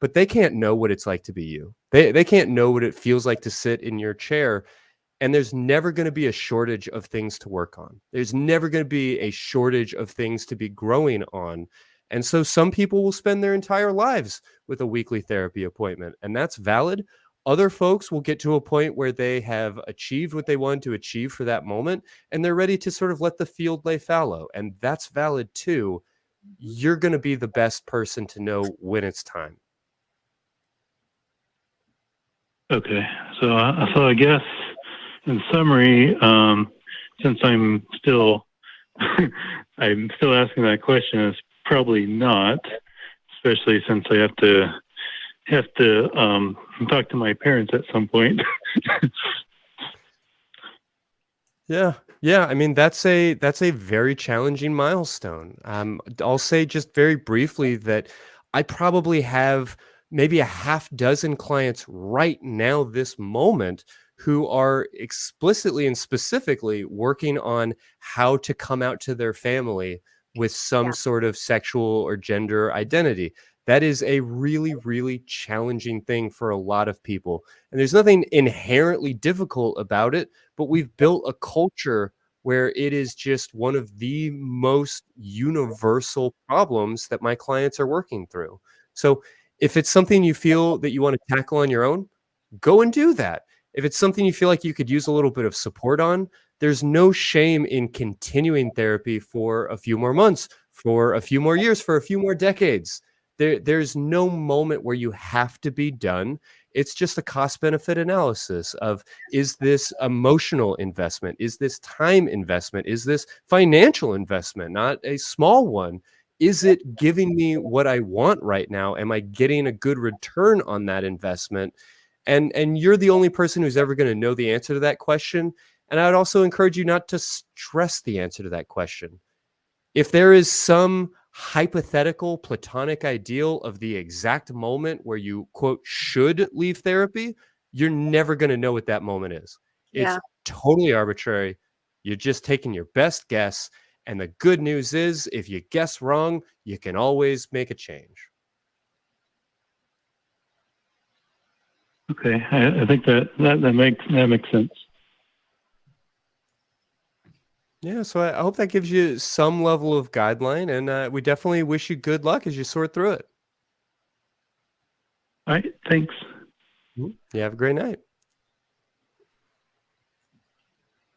but they can't know what it's like to be you. They can't know what it feels like to sit in your chair. And there's never going to be a shortage of things to work on. There's never going to be a shortage of things to be growing on. And so some people will spend their entire lives with a weekly therapy appointment, and that's valid. Other folks will get to a point where they have achieved what they wanted to achieve for that moment, and they're ready to sort of let the field lay fallow. And that's valid too. You're going to be the best person to know when it's time. Okay, so I guess in summary, since I'm still asking that question, it's probably not, especially since I have to talk to my parents at some point. Yeah. I mean, that's a very challenging milestone. I'll say just very briefly that I probably have maybe a half dozen clients right now, this moment, who are explicitly and specifically working on how to come out to their family with some sort of sexual or gender identity. That is a really, really challenging thing for a lot of people. And there's nothing inherently difficult about it, but we've built a culture where it is just one of the most universal problems that my clients are working through. So if it's something you feel that you want to tackle on your own, go and do that. If it's something you feel like you could use a little bit of support on, there's no shame in continuing therapy for a few more months, for a few more years, for a few more decades. There's no moment where you have to be done. It's just a cost-benefit analysis of, is this emotional investment? Is this time investment? Is this financial investment? Not a small one. Is it giving me what I want right now? Am I getting a good return on that investment? And you're the only person who's ever going to know the answer to that question. And I would also encourage you not to stress the answer to that question. If there is some hypothetical platonic ideal of the exact moment where you, quote, should leave therapy, you're never going to know what that moment is. It's Yeah. totally arbitrary. You're just taking your best guess. And the good news is, if you guess wrong, you can always make a change. Okay, I think that makes sense. Yeah, so I hope that gives you some level of guideline, and we definitely wish you good luck as you sort through it. All right, thanks. You have a great night.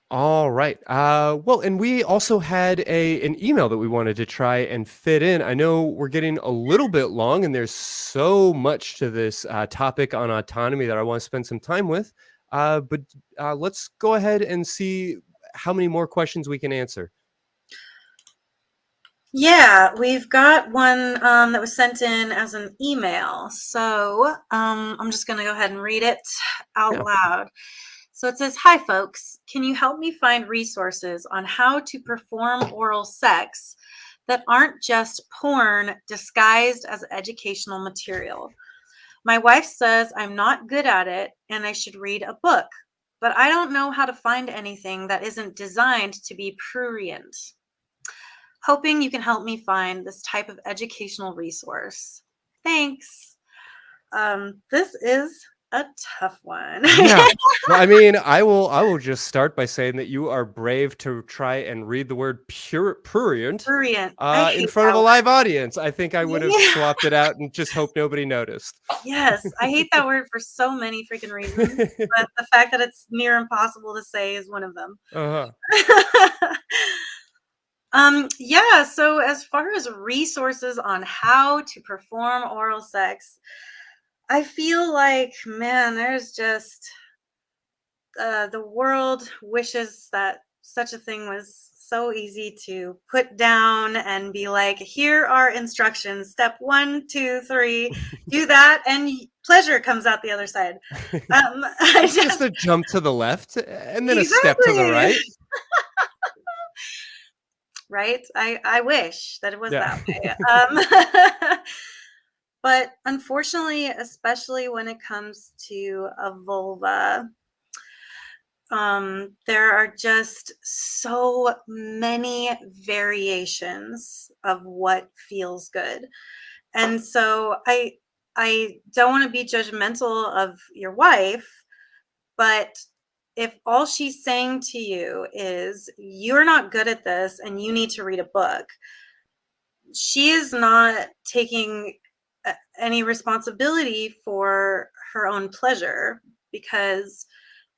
All right. Well, and we also had an email that we wanted to try and fit in. I know we're getting a little bit long, and there's so much to this topic on autonomy that I want to spend some time with. But let's go ahead and see how many more questions we can answer. Yeah, we've got one that was sent in as an email. So I'm just going to go ahead and read it out loud. So it says, "Hi, folks. Can you help me find resources on how to perform oral sex that aren't just porn disguised as educational material? My wife says I'm not good at it and I should read a book, but I don't know how to find anything that isn't designed to be prurient. Hoping you can help me find this type of educational resource. Thanks." This is a tough one. Yeah. Well, I mean, I will just start by saying that you are brave to try and read the word prurient Prurient. in front of a live audience. I think I would have swapped it out and just hope nobody noticed. Yes, I hate that word for so many freaking reasons, but the fact that it's near impossible to say is one of them. Yeah, so as far as resources on how to perform oral sex, I feel like, man, there's just the world wishes that such a thing was so easy to put down and be like, here are instructions. Step 1, 2, 3, do that, and pleasure comes out the other side. It's just a jump to the left and then a step to the right. Right? I wish that it was that way. But unfortunately, especially when it comes to a vulva, there are just so many variations of what feels good. And so I don't want to be judgmental of your wife, but if all she's saying to you is you're not good at this and you need to read a book, she is not taking any responsibility for her own pleasure, because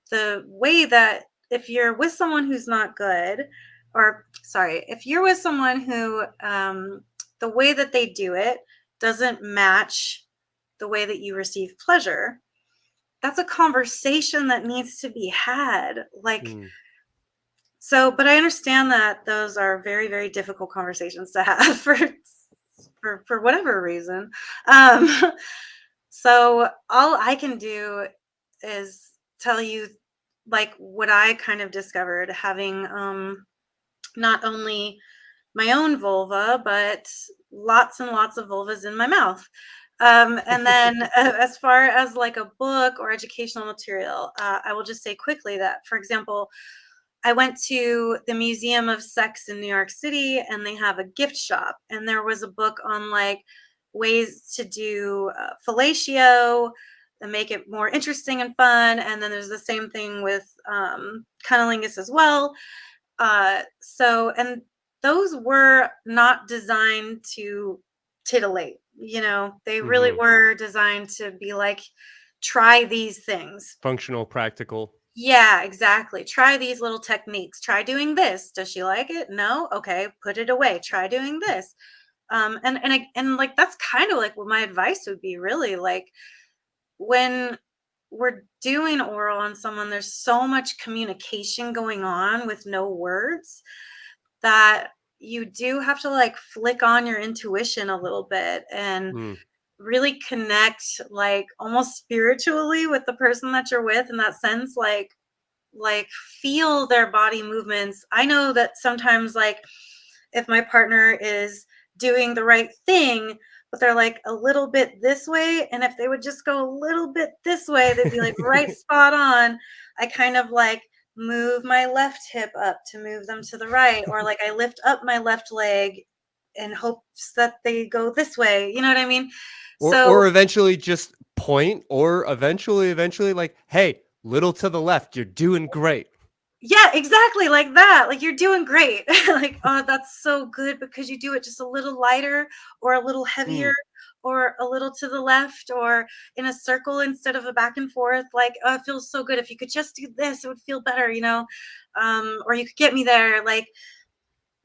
the way that if you're with someone who's not good, or sorry, if you're with someone who the way that they do it doesn't match the way that you receive pleasure, that's a conversation that needs to be had. Like, so, but I understand that those are very, very difficult conversations to have for whatever reason. So all I can do is tell you, like, what I kind of discovered having not only my own vulva, but lots and lots of vulvas in my mouth. And then as far as like a book or educational material, I will just say quickly that, for example, I went to the Museum of Sex in New York City, and they have a gift shop, and there was a book on like ways to do fellatio and make it more interesting and fun. And then there's the same thing with cunnilingus as well. So, and those were not designed to titillate, you know, they really were designed to be like, try these things. Functional, practical. Yeah, exactly. Try these little techniques. Try doing this. Does she like it? No? Okay, put it away. Try doing this. And like that's kind of like what my advice would be, really. Like, when we're doing oral on someone, there's so much communication going on with no words that you do have to like flick on your intuition a little bit and really connect, like almost spiritually, with the person that you're with, in that sense. Like feel their body movements. I know that sometimes, like, if my partner is doing the right thing, but they're like a little bit this way. And if they would just go a little bit this way, they'd be like right spot on. I kind of like move my left hip up to move them to the right, or like I lift up my left leg in hopes that they go this way. You know what I mean? So Or eventually just point, or eventually like, hey, little to the left, you're doing great. yeah, exactly like that. Like, you're doing great. Like, oh, that's so good, because you do it just a little lighter or a little heavier or a little to the left or in a circle instead of a back and forth. Like, oh, it feels so good. If you could just do this, it would feel better, you know? Or you could get me there. Like,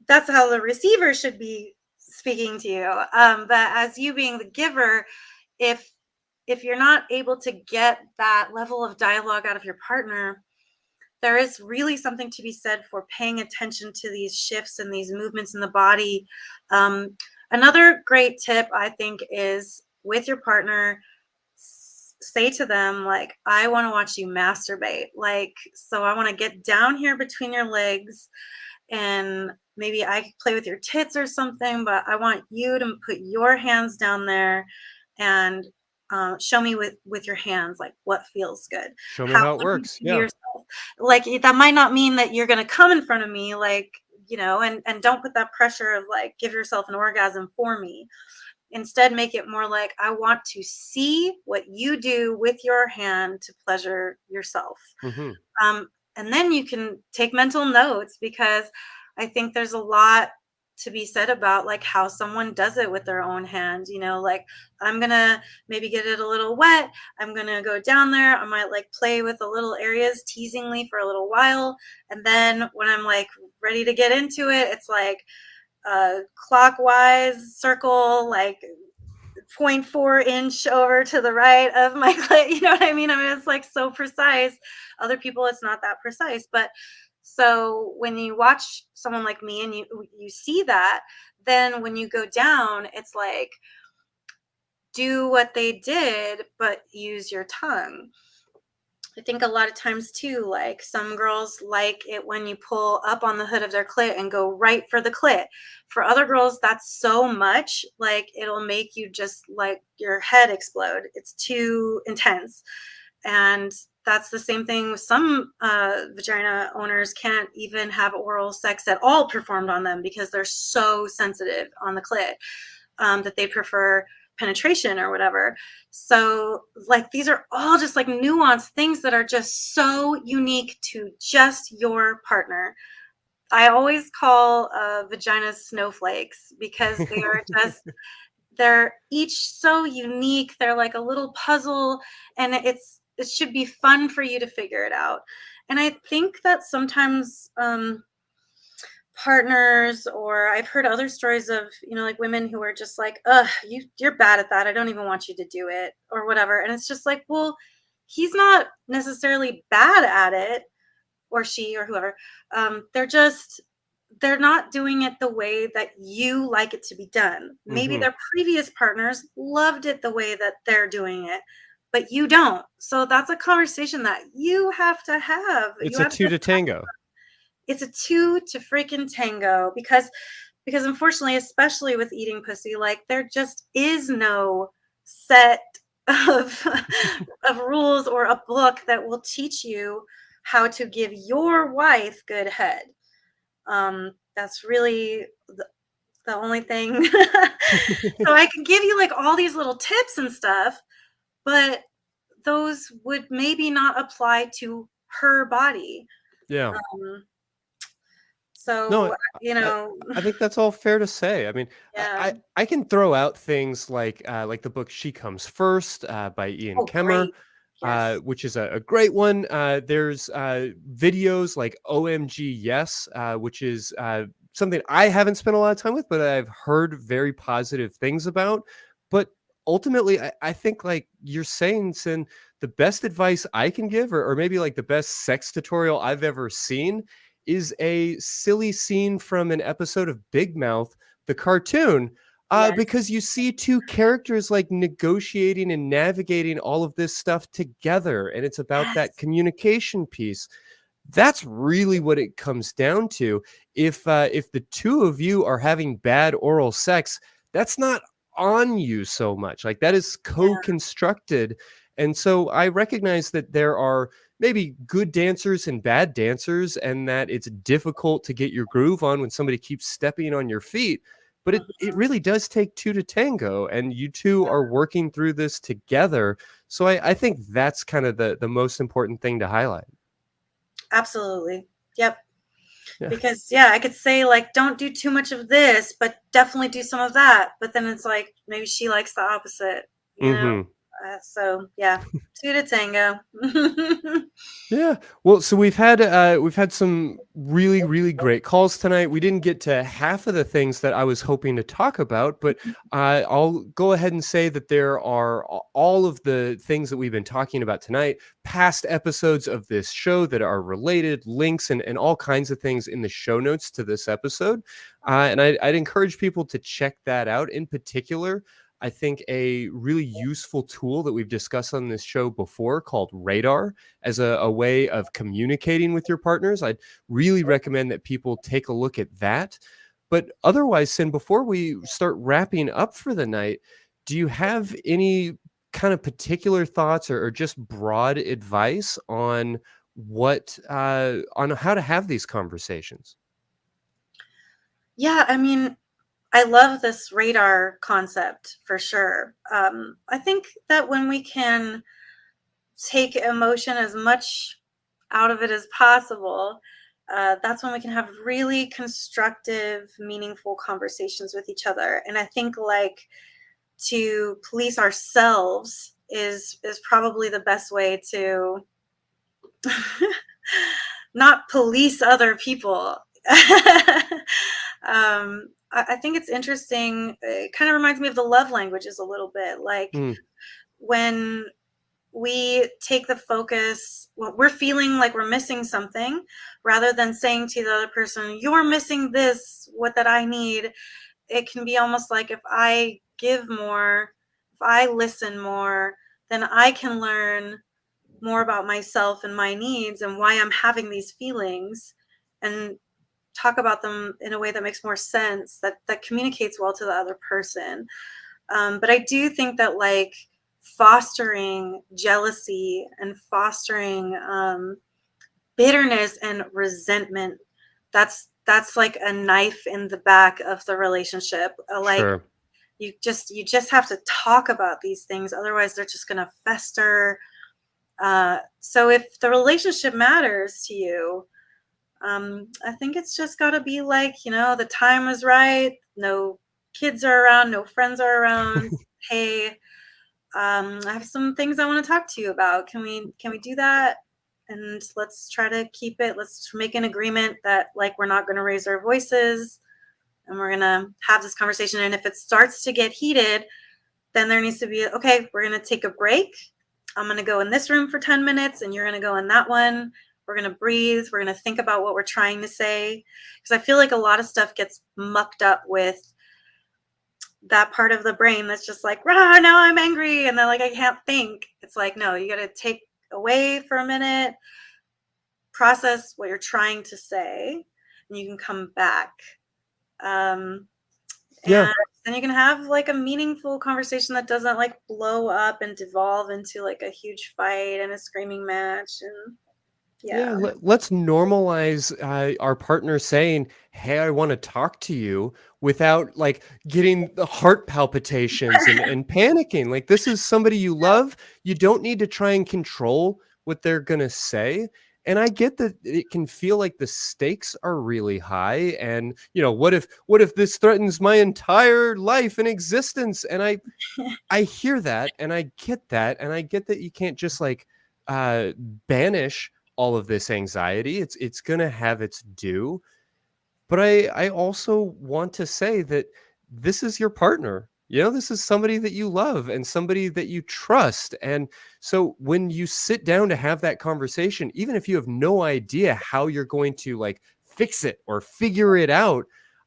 that's how the receiver should be speaking to you. But as you being the giver, if you're not able to get that level of dialogue out of your partner, there is really something to be said for paying attention to these shifts and these movements in the body. Another great tip, I think, is with your partner, say to them, like, I want to watch you masturbate. Like, so I want to get down here between your legs, and maybe I could play with your tits or something, but I want you to put your hands down there and show me with your hands, like, what feels good. Show me how it would you works. see Yeah. yourself? Like, that might not mean that you're going to come in front of me, like, you know, and don't put that pressure of like, give yourself an orgasm for me. Instead, make it more like, I want to see what you do with your hand to pleasure yourself. Mm-hmm. And then you can take mental notes, because I think there's a lot to be said about like how someone does it with their own hand. You know, like, I'm gonna maybe get it a little wet, I'm gonna go down there, I might like play with the little areas teasingly for a little while, and then when I'm like ready to get into it, it's like clockwise circle, like 0.4 inch over to the right of my clit. You know what I mean? I mean, it's like so precise. Other people, it's not that precise. But so when you watch someone like me and you see that, then when you go down, it's like, do what they did, but use your tongue. I think a lot of times too, like, some girls like it when you pull up on the hood of their clit and go right for the clit. For other girls, that's so much, like, it'll make you just like your head explode. It's too intense. And that's the same thing with some vagina owners can't even have oral sex at all performed on them because they're so sensitive on the clit that they prefer penetration or whatever. So like, these are all just like nuanced things that are just so unique to just your partner. I always call vaginas snowflakes, because they are just they're each so unique. They're like a little puzzle, and it should be fun for you to figure it out. And I think that sometimes partners, or I've heard other stories of, you know, like women who are just like, you're bad at that, I don't even want you to do it, or whatever. And it's just like, well, he's not necessarily bad at it, or she, or whoever. They're not doing it the way that you like it to be done. Maybe their previous partners loved it the way that they're doing it, but you don't. So that's a conversation that you have to have. It's You a have two to tango. It's a two to freaking tango, because unfortunately, especially with eating pussy, like, there just is no set of of rules or a book that will teach you how to give your wife good head. That's really the only thing. So I can give you like all these little tips and stuff, but those would maybe not apply to her body. Yeah. So, No, you know, I think that's all fair to say. I mean, yeah. I can throw out things like the book "She Comes First" by Ian Kemmer, Great. Yes. which is a great one. There's videos like "OMG Yes," which is something I haven't spent a lot of time with, but I've heard very positive things about. But ultimately, I think, like you're saying, Sin, the best advice I can give, or maybe like the best sex tutorial I've ever seen, is a silly scene from an episode of Big Mouth, the cartoon, Yes. because you see two characters like negotiating and navigating all of this stuff together, and it's about that Yes. communication piece. that's really what it comes down to. If the two of you are having bad oral sex, that's not on you so much. Like, that is co-constructed. And so I recognize that there are maybe good dancers and bad dancers, and that it's difficult to get your groove on when somebody keeps stepping on your feet. But it really does take two to tango, and you two are working through this together. So I think that's kind of the most important thing to highlight. Absolutely. Yep. Yeah. Because I could say like, don't do too much of this, but definitely do some of that. But then it's like, maybe she likes the opposite, you know? So yeah, two to tango. Yeah. Well, so we've had some really, really great calls tonight. We didn't get to half of the things that I was hoping to talk about, but I'll go ahead and say that there are all of the things that we've been talking about tonight, past episodes of this show that are related, links and all kinds of things in the show notes to this episode. And I'd encourage people to check that out. In particular, I think a really useful tool that we've discussed on this show before, called Radar, as a way of communicating with your partners. I'd really recommend that people take a look at that. But otherwise, Sinn, before we start wrapping up for the night, do you have any kind of particular thoughts or just broad advice on on how to have these conversations? Yeah, I mean, I love this radar concept for sure. I think that when we can take emotion as much out of it as possible, that's when we can have really constructive, meaningful conversations with each other. And I think like to police ourselves is probably the best way to not police other people. I think it's interesting. It kind of reminds me of the love languages a little bit. Like when we take the focus, we're feeling like we're missing something, rather than saying to the other person, you're missing this, what that I need. It can be almost like, if I give more, if I listen more, then I can learn more about myself and my needs and why I'm having these feelings, and talk about them in a way that makes more sense, that communicates well to the other person. But I do think that like fostering jealousy and fostering bitterness and resentment, that's like a knife in the back of the relationship. Like Sure. you just have to talk about these things, otherwise they're just going to fester. So if the relationship matters to you, I think it's just got to be like, the time is right, no kids are around, no friends are around. Hey, I have some things I want to talk to you about. Can we do that? And let's try to keep it. Let's make an agreement that like we're not going to raise our voices, and we're going to have this conversation. And if it starts to get heated, then there needs to be, okay, we're going to take a break. I'm going to go in this room for 10 minutes and you're going to go in that one. We're going to breathe. We're going to think about what we're trying to say. Because I feel like a lot of stuff gets mucked up with that part of the brain that's just like, now I'm angry. And then like, I can't think. It's like, no, you got to take away for a minute, process what you're trying to say, and you can come back. And then you can have like a meaningful conversation that doesn't like blow up and devolve into like a huge fight and a screaming match. And let's normalize our partner saying, hey, I want to talk to you, without like getting the heart palpitations and panicking. Like, this is somebody you love. You don't need to try and control what they're going to say. And I get that it can feel like the stakes are really high. And, what if this threatens my entire life and existence? And I hear that, and I get that. And I get that you can't just like banish all of this anxiety. It's going to have its due. But I also want to say that this is your partner. This is somebody that you love and somebody that you trust. And so when you sit down to have that conversation, even if you have no idea how you're going to like fix it or figure it out,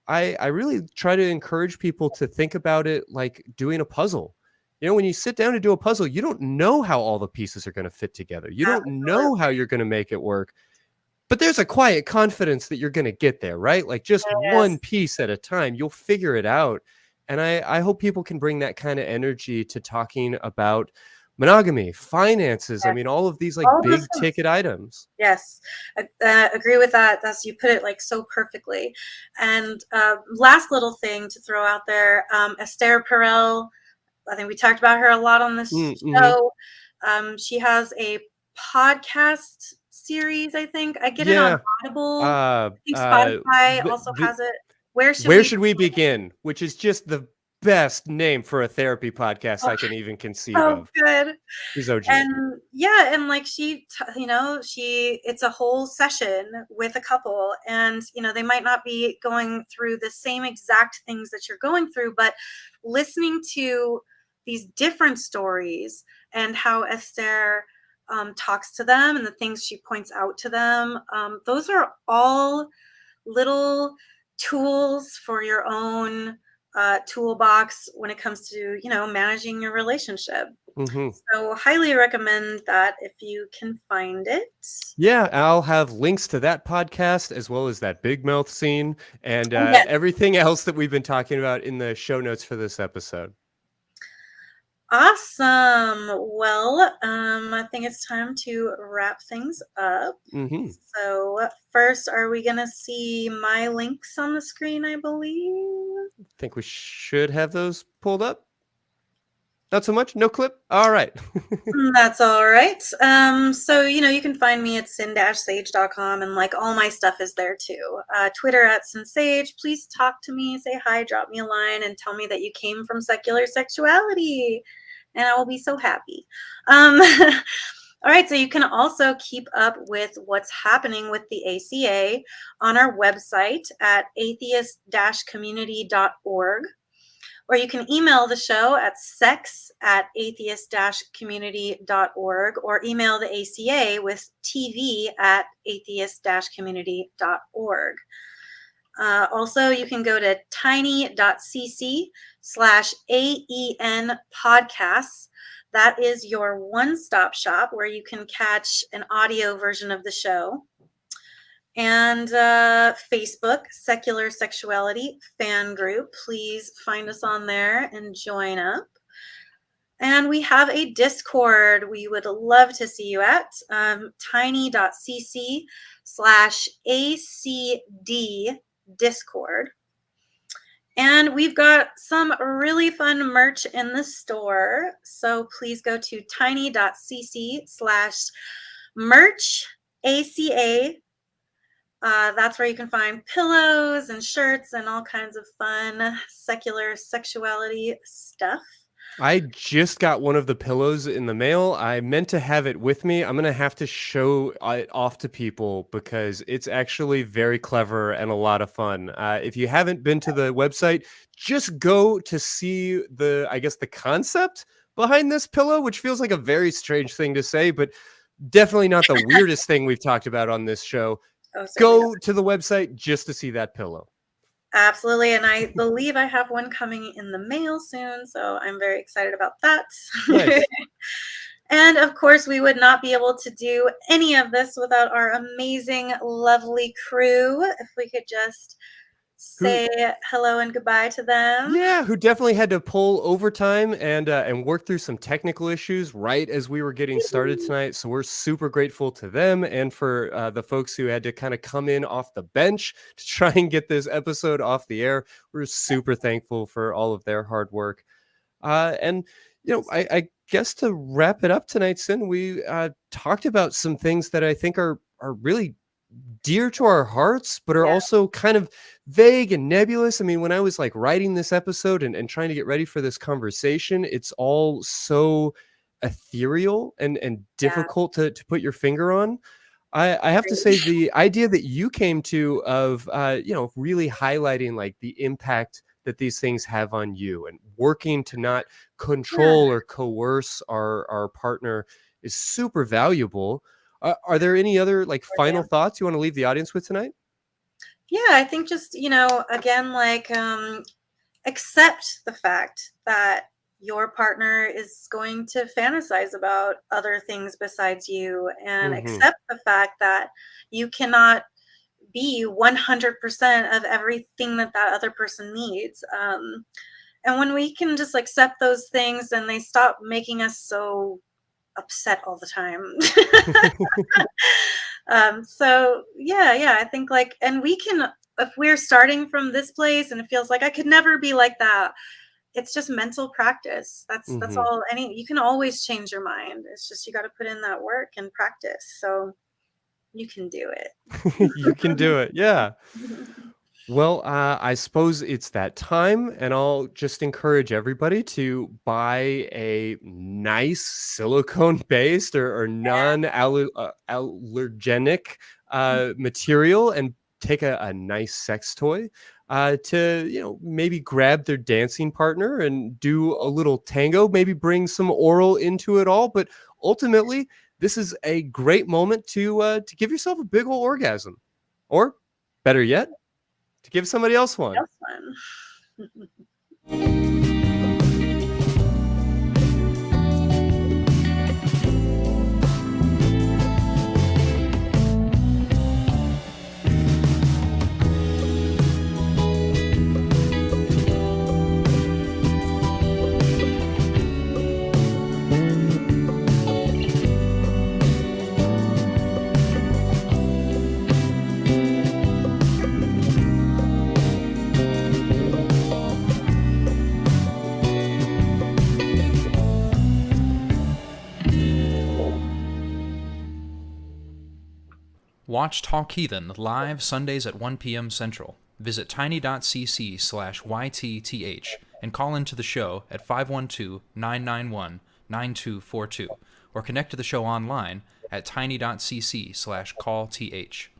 I really try to encourage people to think about it like doing a puzzle. When you sit down to do a puzzle, you don't know how all the pieces are going to fit together. You don't know how you're going to make it work. But there's a quiet confidence that you're going to get there, right? Like just one piece at a time, you'll figure it out. And I hope people can bring that kind of energy to talking about monogamy, finances. I mean, all of these like All of those big things. ticket items. Yes, I agree with that. That's, you put it like so perfectly. And last little thing to throw out there, Esther Perel. I think we talked about her a lot on this show. She has a podcast series. I think I get it on Audible. I think Spotify also has it. Where should we begin? Which is just the best name for a therapy podcast I can even conceive of. Good. She's OG. And yeah, and like it's a whole session with a couple, and they might not be going through the same exact things that you're going through, but listening to these different stories and how Esther talks to them and the things she points out to them, those are all little tools for your own toolbox when it comes to managing your relationship. So highly recommend that if you can find it. Yeah, I'll have links to that podcast as well as that big mouth scene and everything else that we've been talking about in the show notes for this episode. Awesome. Well, I think it's time to wrap things up. So first, are we going to see my links on the screen, I believe? I think we should have those pulled up. Not so much? No clip? All right. That's all right. So, you can find me at sin-sage.com, and like all my stuff is there too. Twitter at Sinn Sage. Please talk to me, say hi, drop me a line, and tell me that you came from Secular Sexuality, and I will be so happy. All right, so you can also keep up with what's happening with the ACA on our website at atheist-community.org. Or you can email the show at sex@atheist-community.org, or email the ACA with tv@atheist-community.org. Also, you can go to tiny.cc/AEN podcasts. That is your one-stop shop where you can catch an audio version of the show. And Facebook, Secular Sexuality Fan Group. Please find us on there and join up. And we have a Discord we would love to see you at, tiny.cc/ACD Discord. And we've got some really fun merch in the store. So please go to tiny.cc/merch-ACA. That's where you can find pillows and shirts and all kinds of fun secular sexuality stuff. I just got one of the pillows in the mail. I meant to have it with me. I'm going to have to show it off to people because it's actually very clever and a lot of fun. If you haven't been to the website, just go to see the concept behind this pillow, which feels like a very strange thing to say, but definitely not the weirdest thing we've talked about on this show. Go to the website just to see that pillow. Absolutely. And I believe I have one coming in the mail soon. So I'm very excited about that. Nice. And of course, we would not be able to do any of this without our amazing, lovely crew. If we could just say hello and goodbye to them. Yeah, who definitely had to pull overtime and work through some technical issues right as we were getting started tonight. So we're super grateful to them and for the folks who had to kind of come in off the bench to try and get this episode off the air. We're super thankful for all of their hard work. And I guess to wrap it up tonight, Sinn, we talked about some things that I think are really dear to our hearts, but are also kind of vague and nebulous. I mean, when I was like writing this episode and trying to get ready for this conversation, it's all so ethereal and difficult to put your finger on. I have to say the idea that you came to of, really highlighting like the impact that these things have on you and working to not control or coerce our partner is super valuable. Are there any other final thoughts you want to leave the audience with tonight? Yeah, I think just, again, accept the fact that your partner is going to fantasize about other things besides you, and accept the fact that you cannot be 100% of everything that other person needs. And when we can just accept those things, then they stop making us so upset all the time. So yeah, I think and we can, if we're starting from this place and it feels like I could never be like that, it's just mental practice. That's all. You can always change your mind. It's just you got to put in that work and practice. So you can do it. You can do it. Yeah. Well, I suppose it's that time, and I'll just encourage everybody to buy a nice silicone-based or non-allergenic material, and take a nice sex toy to maybe grab their dancing partner and do a little tango. Maybe bring some oral into it all, but ultimately, this is a great moment to give yourself a big ol' orgasm, or better yet, to give somebody else one. Watch Talk Heathen live Sundays at 1 p.m. Central. Visit tiny.cc/YTTH and call into the show at 512-991-9242, or connect to the show online at tiny.cc/callth.